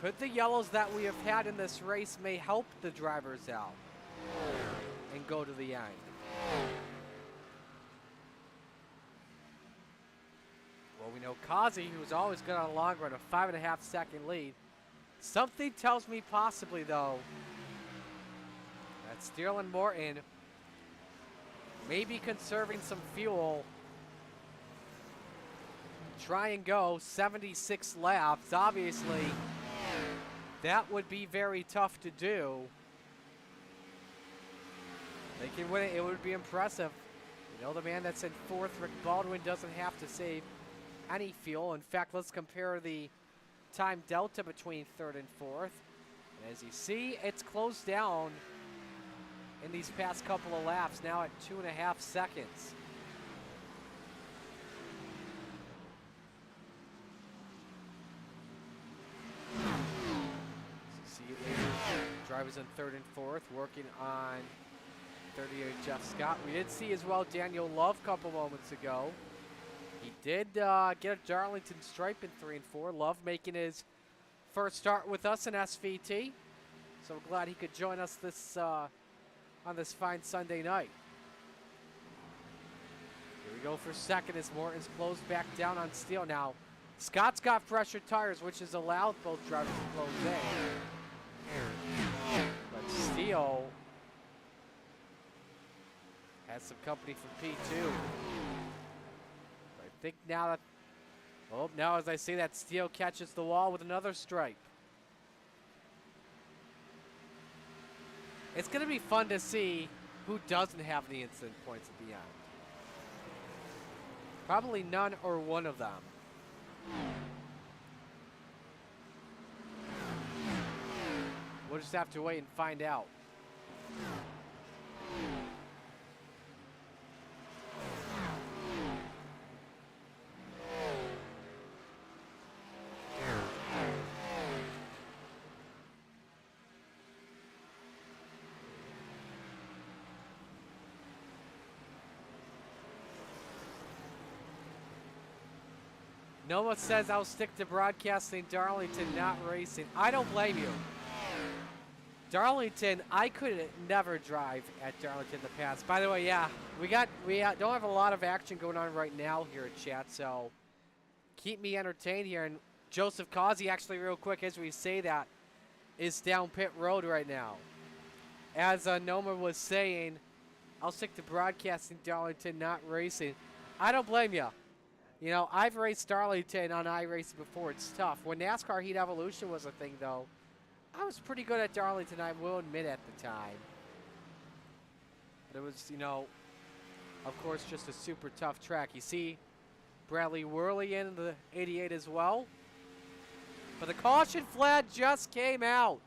D: Could the yellows that we have had in this race may help the drivers out and go to the end? Well, we know Kazi, who's always good on a long run, a 5.5 second lead. Something tells me possibly, though, that Sterling Morton may be conserving some fuel. Try and go 76 laps. Obviously, that would be very tough to do. They can win it. It would be impressive. You know, the man that's in 4th, Rick Baldwin, doesn't have to save any fuel. In fact, let's compare the time delta between 3rd and 4th. And as you see, it's closed down in these past couple of laps, now at 2.5 seconds. So see drivers in 3rd and 4th working on 38 Jeff Scott. We did see as well Daniel Love a couple moments ago. He did get a Darlington stripe in 3 and 4. Love making his first start with us in SVT. So glad he could join us this on this fine Sunday night. Here we go for 2nd as Morton's closed back down on Steele. Now, Scott's got fresher tires, which has allowed both drivers to close in. But Steele has some company from P2. I think now that, oh, now as I say that, Steele catches the wall with another stripe. It's going to be fun to see who doesn't have the incident points at the end. Probably none or one of them. We'll just have to wait and find out. Noah says, I'll stick to broadcasting Darlington, not racing. I don't blame you. Darlington, I could never drive at Darlington in the past. By the way, yeah, we don't have a lot of action going on right now here at chat, so keep me entertained here. And Joseph Causey, actually, real quick, as we say that, is down pit road right now. As Noma was saying, I'll stick to broadcasting Darlington, not racing. I don't blame you. You know, I've raced Darlington on iRacing before. It's tough. When NASCAR Heat Evolution was a thing, though, I was pretty good at Darlington, I will admit, at the time. But it was, you know, of course, just a super tough track. You see Bradley Worley in the 88 as well. But the caution flag just came out.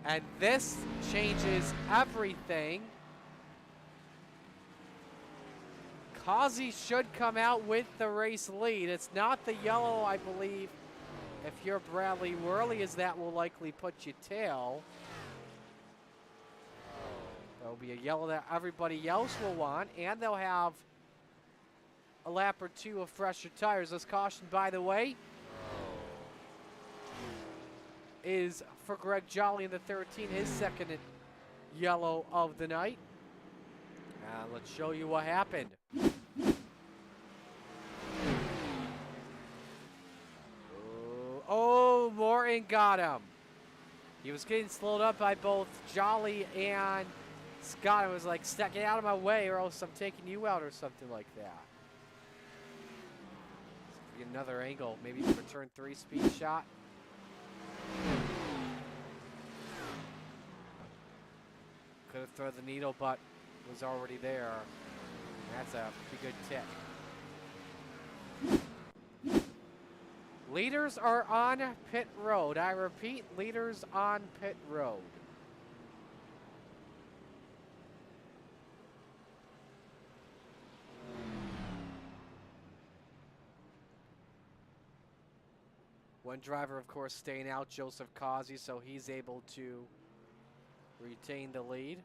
D: And this changes everything. Causey should come out with the race lead. It's not the yellow, I believe. If you're Bradley Worley, as that will likely put you tail. There'll be a yellow that everybody else will want, and they'll have a lap or two of fresher tires. This caution, by the way, is for Greg Jolly in the 13, his second yellow of the night. Let's show you what happened. Oh, Morton got him. He was getting slowed up by both Jolly and Scott. I was like, get out of my way or else I'm taking you out or something like that. Let's get another angle, maybe from a turn 3 speed shot. Could have thrown the needle, but was already there. That's a pretty good tick. Leaders are on pit road. I repeat, leaders on pit road. One driver, of course, staying out, Joseph Causey, so he's able to retain the lead.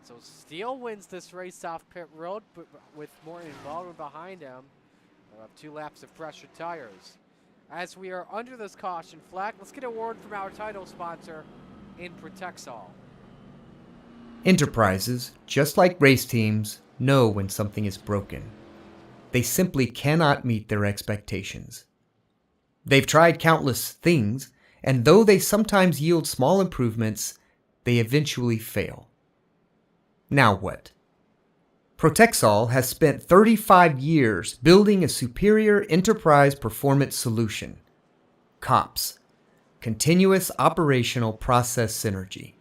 D: So Steele wins this race off pit road, but with Morton and Baldwin behind him. We'll have 2 laps of fresher tires. As we are under this caution flag, let's get a word from our title sponsor in Protexol.
C: Enterprises, just like race teams, know when something is broken. They simply cannot meet their expectations. They've tried countless things, and though they sometimes yield small improvements, they eventually fail. Now what? Protexol has spent 35 years building a superior enterprise performance solution. COPS, Continuous Operational Process Synergy.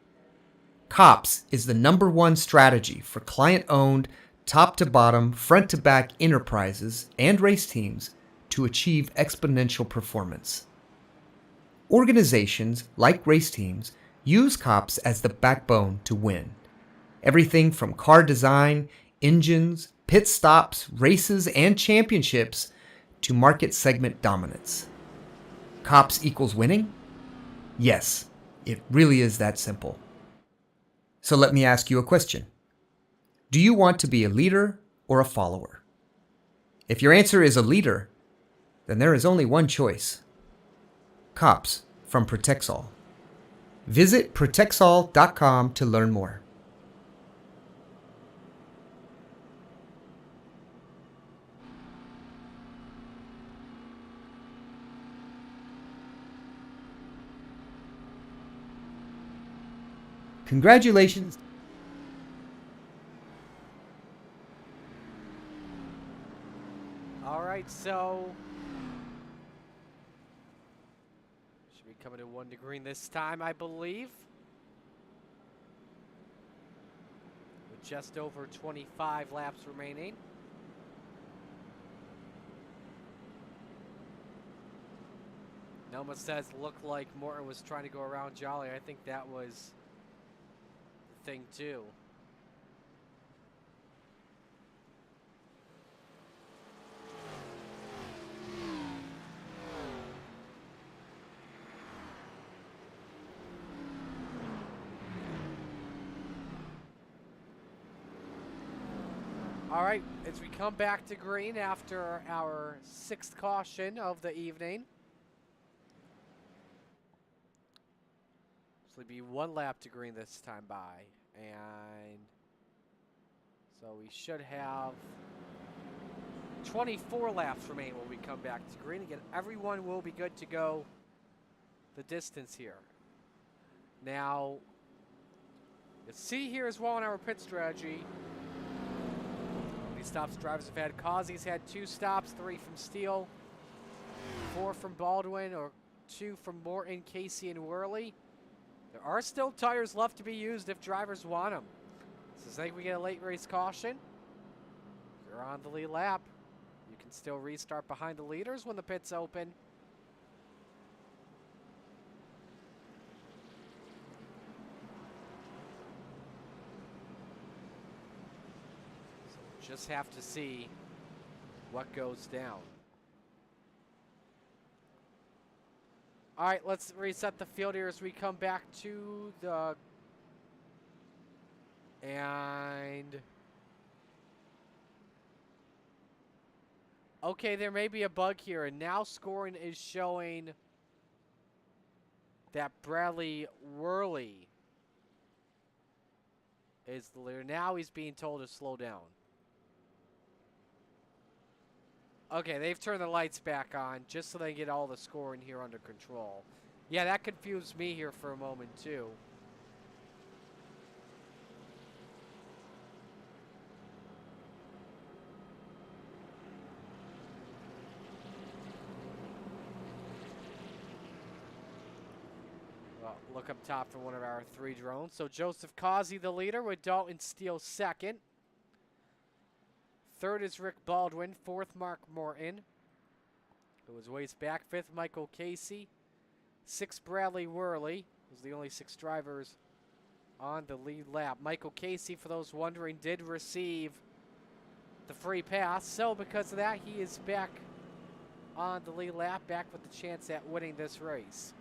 C: COPS is the #1 strategy for client-owned, top-to-bottom, front-to-back enterprises and race teams to achieve exponential performance. Organizations, like race teams, use COPS as the backbone to win. Everything from car design, engines, pit stops, races, and championships to market segment dominance. COPS equals winning? Yes, it really is that simple. So let me ask you a question. Do you want to be a leader or a follower? If your answer is a leader, then there is only one choice. COPS from Protexol. Visit Protexol.com to learn more. Congratulations.
D: All right, so should be coming to 1 to green this time, I believe. With just over 25 laps remaining. Nelma says, looked like Morton was trying to go around Jolly. I think that was the thing too. All right, as we come back to green after our 6th caution of the evening. This will be 1 lap to green this time by. And so we should have 24 laps remaining when we come back to green. Again, everyone will be good to go the distance here. Now, you see here as well in our pit strategy, stops drivers have had. Causey's had 2 stops, 3 from Steele, 4 from Baldwin, or 2 from Morton, Casey, and Worley. There are still tires left to be used if drivers want them. So say we get a late race caution. You're on the lead lap. You can still restart behind the leaders when the pit's open. Just have to see what goes down. All right, let's reset the field here as we come back to the... And... Okay, there may be a bug here, and now scoring is showing that Bradley Worley is the leader. Now he's being told to slow down. Okay, they've turned the lights back on just so they can get all the scoring here under control. Yeah, that confused me here for a moment, too. Well, look up top for one of our 3 drones. So Joseph Causey, the leader, with Dalton Steele second. Third is Rick Baldwin. Fourth, Mark Morton, who was ways back. Fifth, Michael Casey. Sixth, Bradley Worley. Those are the only 6 drivers on the lead lap. Michael Casey, for those wondering, did receive the free pass. So because of that, he is back on the lead lap, back with the chance at winning this race.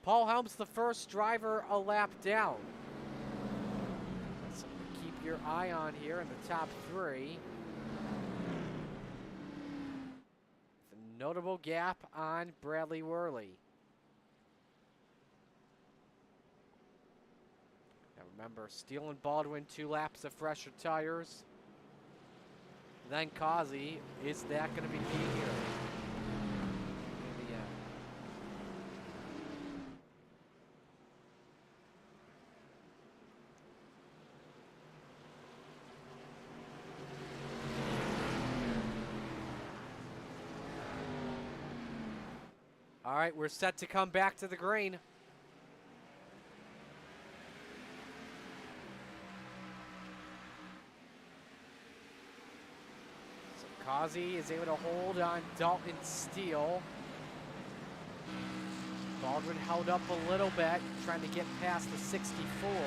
D: Paul Helms, the first driver a lap down. So keep your eye on here in the top 3. The notable gap on Bradley Worley. Now remember, Steele and Baldwin, 2 laps of fresher tires. Then Causey. Is that going to be key here? All right, we're set to come back to the green. So Causey is able to hold on Dalton Steele. Baldwin held up a little bit, trying to get past the 64. There's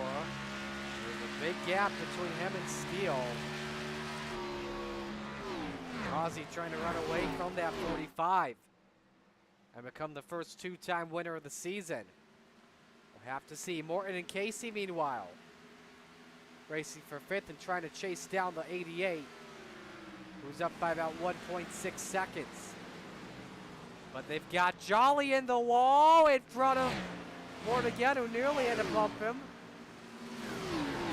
D: a big gap between him and Steele. Causey trying to run away from that 45. And become the first 2-time winner of the season. We'll have to see. Morton and Casey, meanwhile, racing for 5th and trying to chase down the 88, who's up by about 1.6 seconds. But they've got Jolly in the wall in front of Morton again, who nearly had to bump him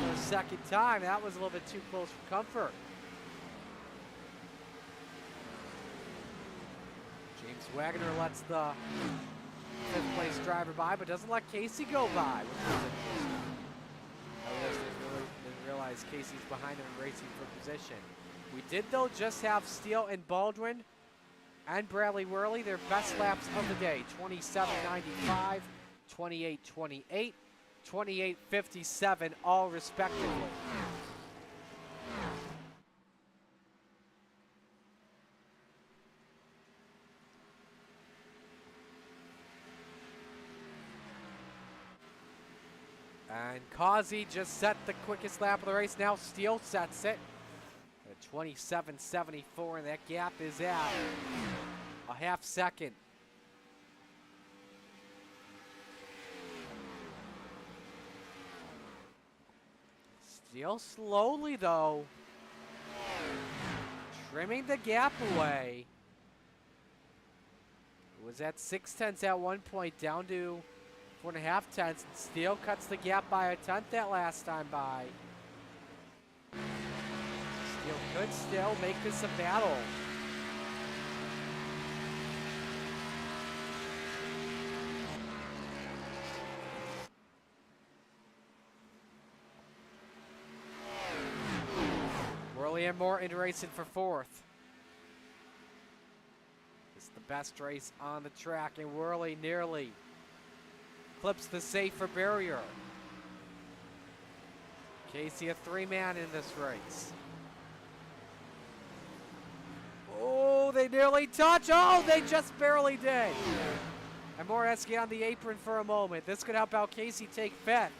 D: for a second time. That was a little bit too close for comfort. James Wagner lets the 5th place driver by, but doesn't let Casey go by. I didn't realize Casey's behind him and racing for position. We did, though, just have Steele and Baldwin and Bradley Worley, their best laps of the day. 27.95, 28.28, 28.57, all respectively. And Causey just set the quickest lap of the race. Now Steele sets it at 27.74, and that gap is at a half second. Steele slowly, though, trimming the gap away. It was at 6/10 at one point, down to 4.5 tenths. Steele cuts the gap by a 10th that last time by. Steele could still make this a battle. Worley and Morton racing for 4th. This is the best race on the track, and Worley nearly clips the safer barrier. Casey a 3-man in this race. Oh, they nearly touch. Oh, they just barely did. And Moore has to get on the apron for a moment. This could help out Casey take 5th.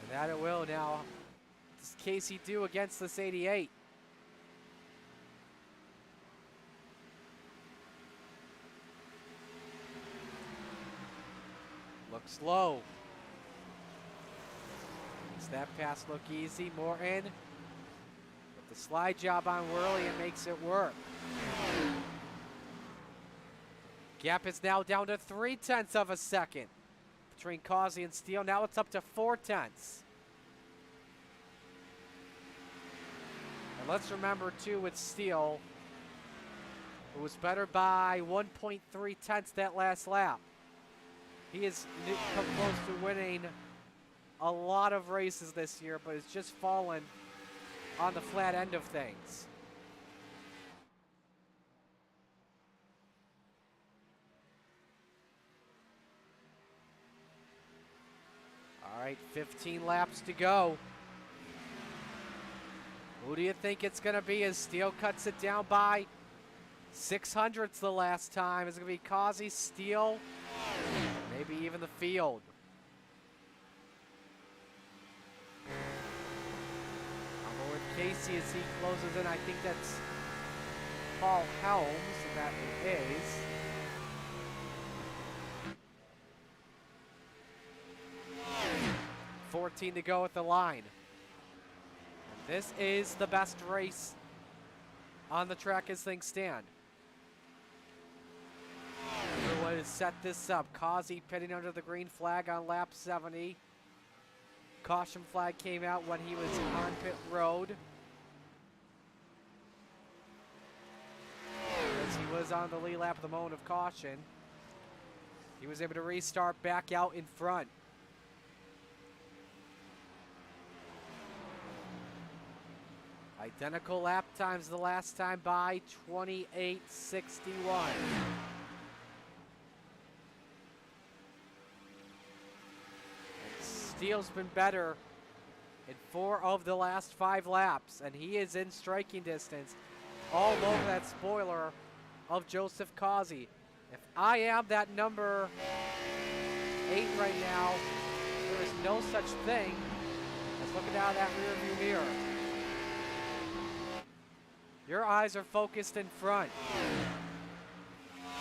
D: And that it will now. does Casey do against this 88? Looks low. Does that pass look easy? Morton with the slide job on Worley and makes it work. Gap is now down to 0.3 of a second between Causey and Steele. Now it's up to 0.4. And let's remember too with Steele, it was better by 1.3 that last lap. He has come close to winning a lot of races this year, but it's just fallen on the flat end of things. All right, 15 laps to go. Who do you think it's going to be as Steele cuts it down by 0.06 the last time? Is it going to be Causey, Steele, maybe even the field? I'll go with Casey as he closes in. I think that's Paul Helms, and that it is. $14 to go at the line. And this is the best race on the track as things stand. Everyone has set this up. Causey pitting under the green flag on lap 70. Caution flag came out when he was on pit road. As he was on the lead lap of the moment of caution, he was able to restart back out in front. Identical lap times the last time by 28:61. Steele's been better in 4 of the last 5 laps, and he is in striking distance all over that spoiler of Joseph Causey. If I am that number 8 right now, there is no such thing as looking out of that rearview mirror. Your eyes are focused in front.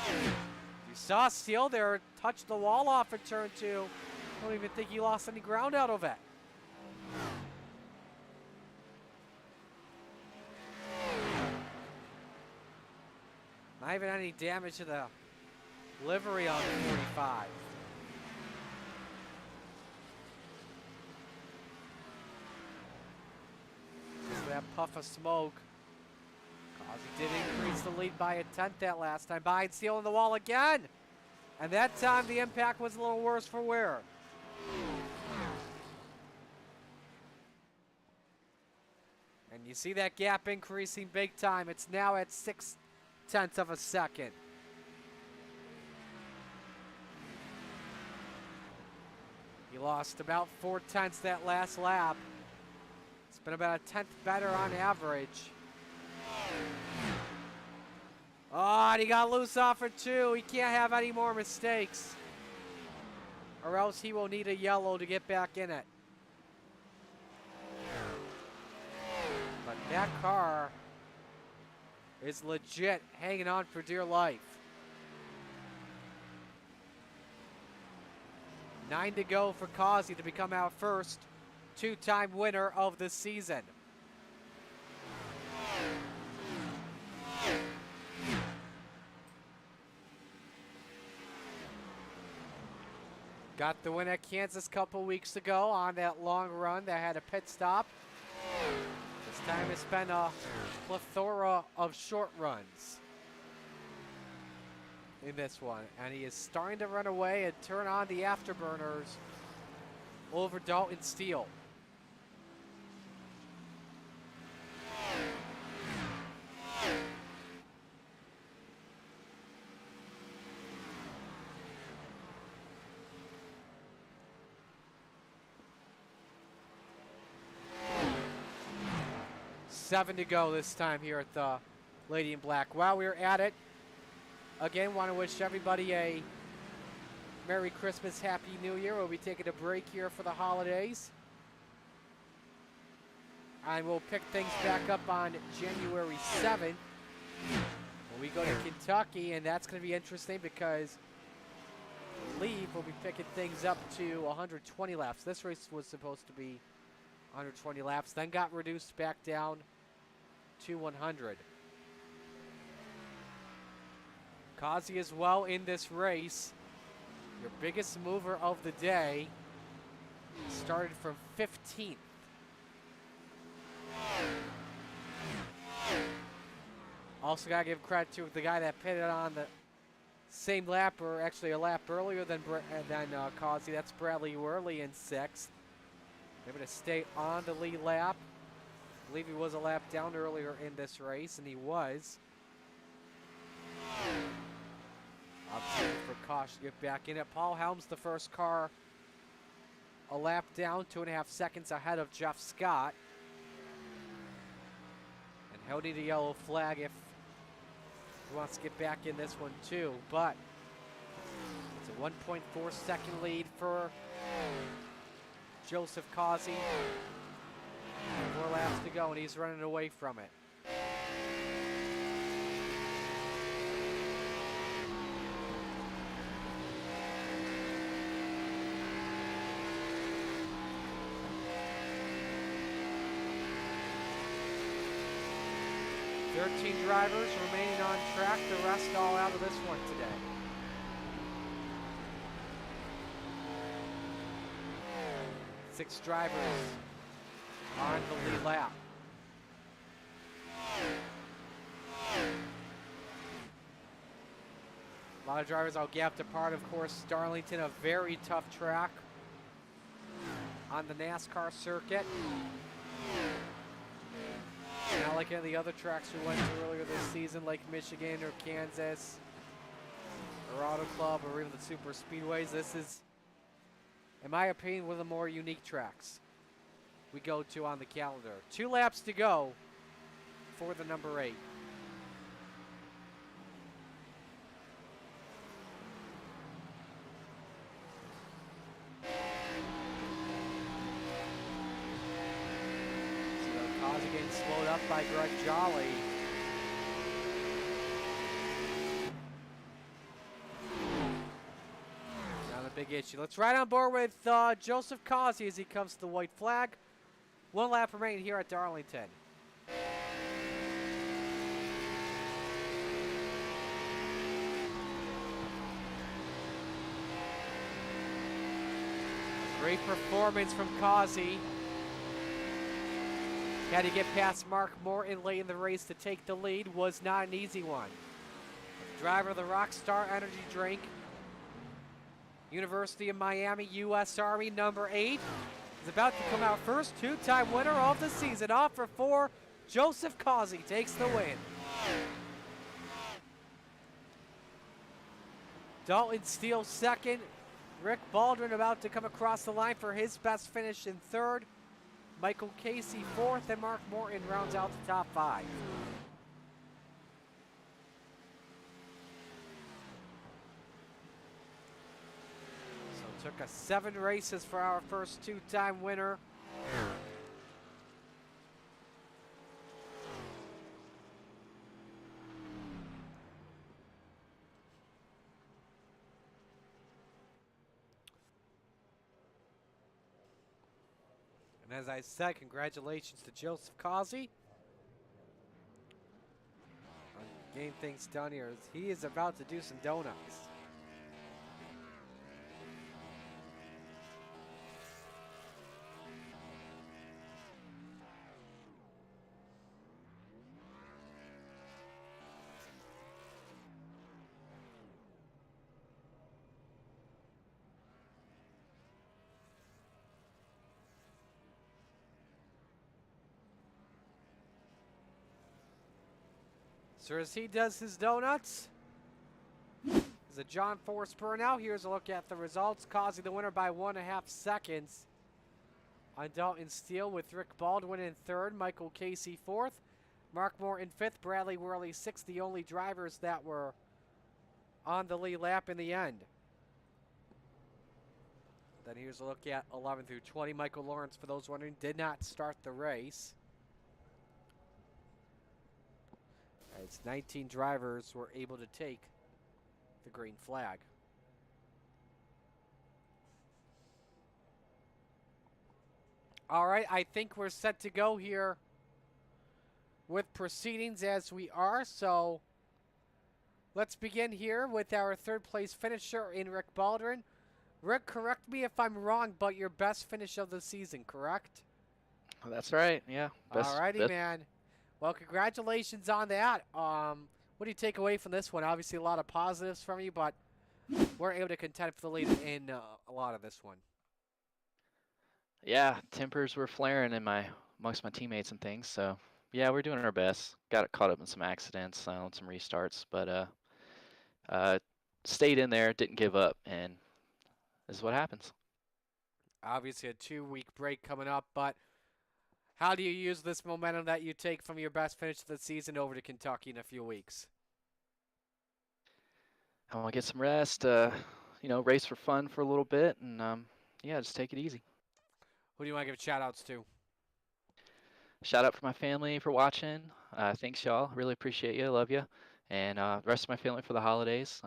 D: You saw Steele there touch the wall off at turn 2. I don't even think he lost any ground out of it. Not even any damage to the livery on the 45. Just that puff of smoke. Causey did increase the lead by 1/10 that last time. Behind Steele on the wall again. And that time the impact was a little worse for wear. And you see that gap increasing big time. It's now at 0.6 of a second. He lost about 0.4 that last lap. It's been about 1/10 better on average. Oh, and he got loose off for 2. He can't have any more mistakes, or else he will need a yellow to get back in it. But that car is legit hanging on for dear life. 9 to go for Causey to become our first 2-time winner of the season. Got the win at Kansas a couple weeks ago on that long run that had a pit stop. This time it's been a plethora of short runs in this one. And he is starting to run away and turn on the afterburners over Dalton Steele. $7 to go this time here at the Lady in Black. While we're at it, again, want to wish everybody a Merry Christmas, Happy New Year. We'll be taking a break here for the holidays. And we'll pick things back up on January 7th when we go to Kentucky, and that's going to be interesting because I believe we'll be picking things up to 120 laps. This race was supposed to be 120 laps, then got reduced back down to 100. Kazi as well in this race. Your biggest mover of the day started from 15th. Also gotta give credit to the guy that pitted on the same lap, or actually a lap earlier than Kazi. That's Bradley Worley in 6th. Able to stay on the lead lap. I believe he was a lap down earlier in this race, and he was. Opportunity for Kosh to get back in it. Paul Helms, the first car, a lap down, 2.5 seconds ahead of Jeff Scott. And he'll need a yellow flag if he wants to get back in this one too. But it's a 1.4 second lead for Joseph Kazi. 4 laps to go, and he's running away from it. Drivers remaining on track, the rest all out of this one today. Six drivers on the lead lap. A lot of drivers all gapped apart. Of course, Darlington, a very tough track on the NASCAR circuit. Not like any of the other tracks we went to earlier this season, like Michigan or Kansas or Auto Club or even the super speedways. This is, in my opinion, one of the more unique tracks we go to on the calendar. 2 laps to go for the number 8. Getting slowed up by Greg Jolly. Not a big issue. Let's ride on board with Joseph Kazi as he comes to the white flag. 1 lap remaining here at Darlington. Great performance from Kazi. Had to get past Mark Morton late in the race to take the lead. Was not an easy one. Driver of the Rockstar Energy Drink. University of Miami, U.S. Army, number 8. Is about to come out first. 2-time winner of the season. Off for 4. Joseph Kazi takes the win. Dalton Steele second. Rick Baldwin about to come across the line for his best finish in 3rd. Michael Casey 4th, and Mark Morton rounds out the top 5. So it took us 7 races for our first 2-time winner. And as I said, congratulations to Joseph Kazi on getting things done here. He is about to do some donuts. So as he does his donuts, is a John Force burnout. Here's a look at the results. Kazi the winner by 1.5 seconds on Dalton Steele, with Rick Baldwin in 3rd, Michael Casey 4th, Mark Moore in 5th, Bradley Worley 6th, the only drivers that were on the lead lap in the end. Then here's a look at 11 through 20. Michael Lawrence, for those wondering, did not start the race. as 19 drivers were able to take the green flag. All right, I think we're set to go here with proceedings as we are. So let's begin here with our third place finisher in Rick Baldwin. Rick, correct me if I'm wrong, but your best finish of the season, correct?
K: That's right, yeah.
D: All righty, man. Well, congratulations on that. What do you take away from this one? Obviously, a lot of positives from you, but we're able to contend for the lead in a lot of this one.
K: Yeah, tempers were flaring amongst my teammates and things, so yeah, we're doing our best. Got caught up in some accidents, on some restarts, but stayed in there, didn't give up, and this is what happens.
D: Obviously, a 2-week break coming up, but how do you use this momentum that you take from your best finish of the season over to Kentucky in a few weeks?
K: I want to get some rest, race for fun for a little bit, and yeah, just take it easy.
D: Who do you want to give shout-outs to?
K: Shout out for my family for watching. Thanks, y'all. Really appreciate you. Love you. And the rest of my family for the holidays.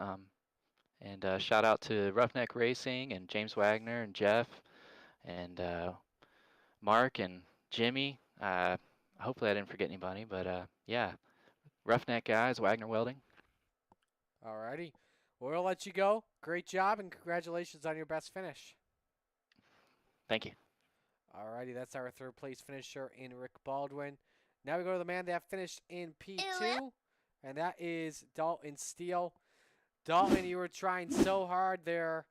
K: And shout out to Roughneck Racing and James Wagner and Jeff and Mark and Jimmy. Hopefully I didn't forget anybody, but yeah, Roughneck guys, Wagner Welding.
D: All righty. Well, we'll let you go. Great job, and congratulations on your best finish.
K: Thank you.
D: All righty, that's our third place finisher in Rick Baldwin. Now we go to the man that finished in P2, and that is Dalton Steele. Dalton, you were trying so hard there.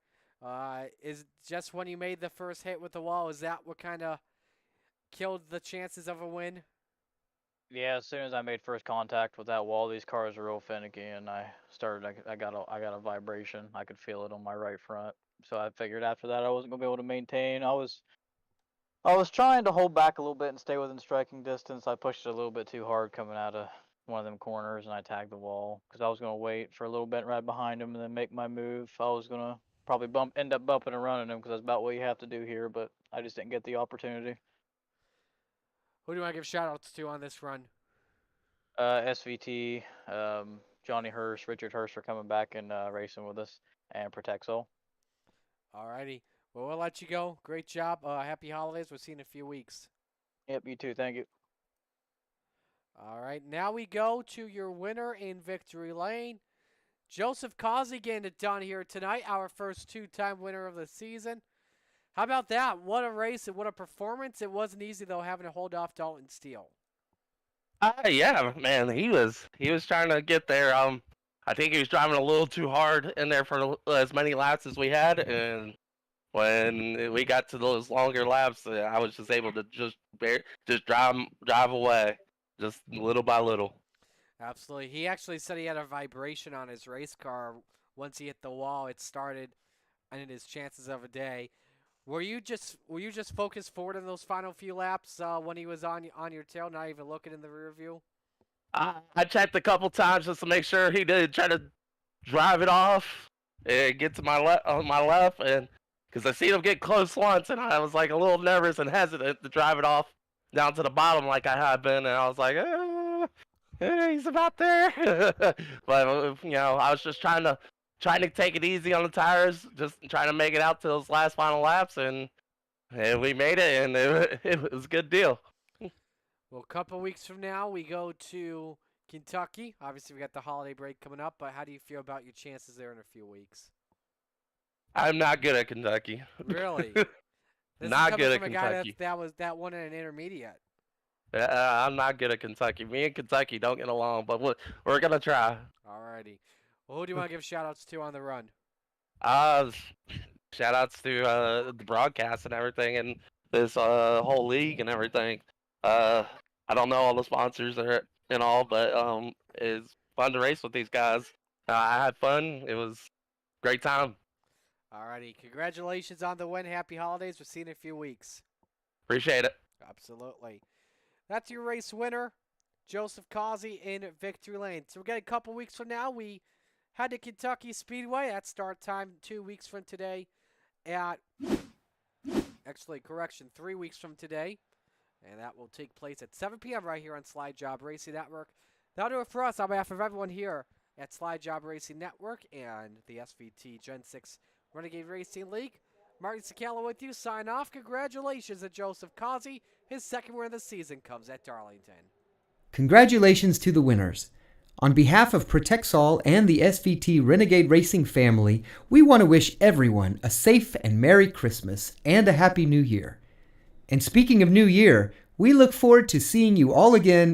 D: Is just when you made the first hit with the wall, is that what kind of killed the chances of a win?
A: Yeah, as soon as I made first contact with that wall, these cars are real finicky, and I got a vibration. I could feel it on my right front. So I figured after that I wasn't gonna be able to maintain. I was trying to hold back a little bit and stay within striking distance. I pushed it a little bit too hard coming out of one of them corners, and I tagged the wall because I was gonna wait for a little bit right behind him and then make my move. I was gonna probably end up bumping and running him because that's about what you have to do here, but I just didn't get the opportunity.
D: Who do you want to give shout-outs to on this run?
A: SVT, Johnny Hirsch, Richard Hirsch for coming back and racing with us, and Protexol.
D: All righty. Well, we'll let you go. Great job. Happy holidays. We'll see you in a few weeks.
A: Yep, you too. Thank you.
D: All right. Now we go to your winner in Victory Lane. Joseph Causey getting it done here tonight. Our first two-time winner of the season. How about that? What a race and what a performance. It wasn't easy, though, having to hold off Dalton Steele.
L: Yeah, man. He was trying to get there. I think he was driving a little too hard in there for as many laps as we had, and when we got to those longer laps, I was just able to just drive away, just little by little.
D: Absolutely. He actually said he had a vibration on his race car. Once he hit the wall, it started ended his chances of a day. Were you just focused forward in those final few laps when he was on your tail, not even looking in the rear view?
L: I checked a couple times just to make sure he did try to drive it off and get to my left, and because I seen him get close once, and I was like a little nervous and hesitant to drive it off down to the bottom like I had been, and I was like, he's about there. But I was just trying to take it easy on the tires, just trying to make it out to those last final laps, and we made it, and it was a good deal.
D: Well, a couple weeks from now, we go to Kentucky. Obviously, we got the holiday break coming up, but how do you feel about your chances there in a few weeks?
L: I'm not good at Kentucky.
D: Really?
L: Not good at
D: from
L: Kentucky.
D: A guy that won in an intermediate.
L: I'm not good at Kentucky. Me and Kentucky don't get along, but we're going to try.
D: Alrighty. Well, who do you want to give shout-outs to on the run?
L: Shout-outs to the broadcast and everything, and this whole league and everything. I don't know all the sponsors and all, but it's fun to race with these guys. I had fun. It was a great time.
D: Alrighty. Congratulations on the win. Happy holidays. We'll see you in a few weeks.
L: Appreciate it.
D: Absolutely. That's your race winner, Joseph Causey in Victory Lane. So we got a couple weeks from now. We head to Kentucky Speedway. That's start time 2 weeks from today at, actually, correction, 3 weeks from today. And that will take place at 7 p.m. right here on Slide Job Racing Network. That'll do it for us on behalf of everyone here at Slide Job Racing Network and the SVT Gen 6 Renegade Racing League. Martin Sakala with you. Sign off. Congratulations to Joseph Causey. His second win of the season comes at Darlington.
C: Congratulations to the winners. On behalf of Protexol and the SVT Renegade Racing family, we want to wish everyone a safe and Merry Christmas and a Happy New Year. And speaking of New Year, we look forward to seeing you all again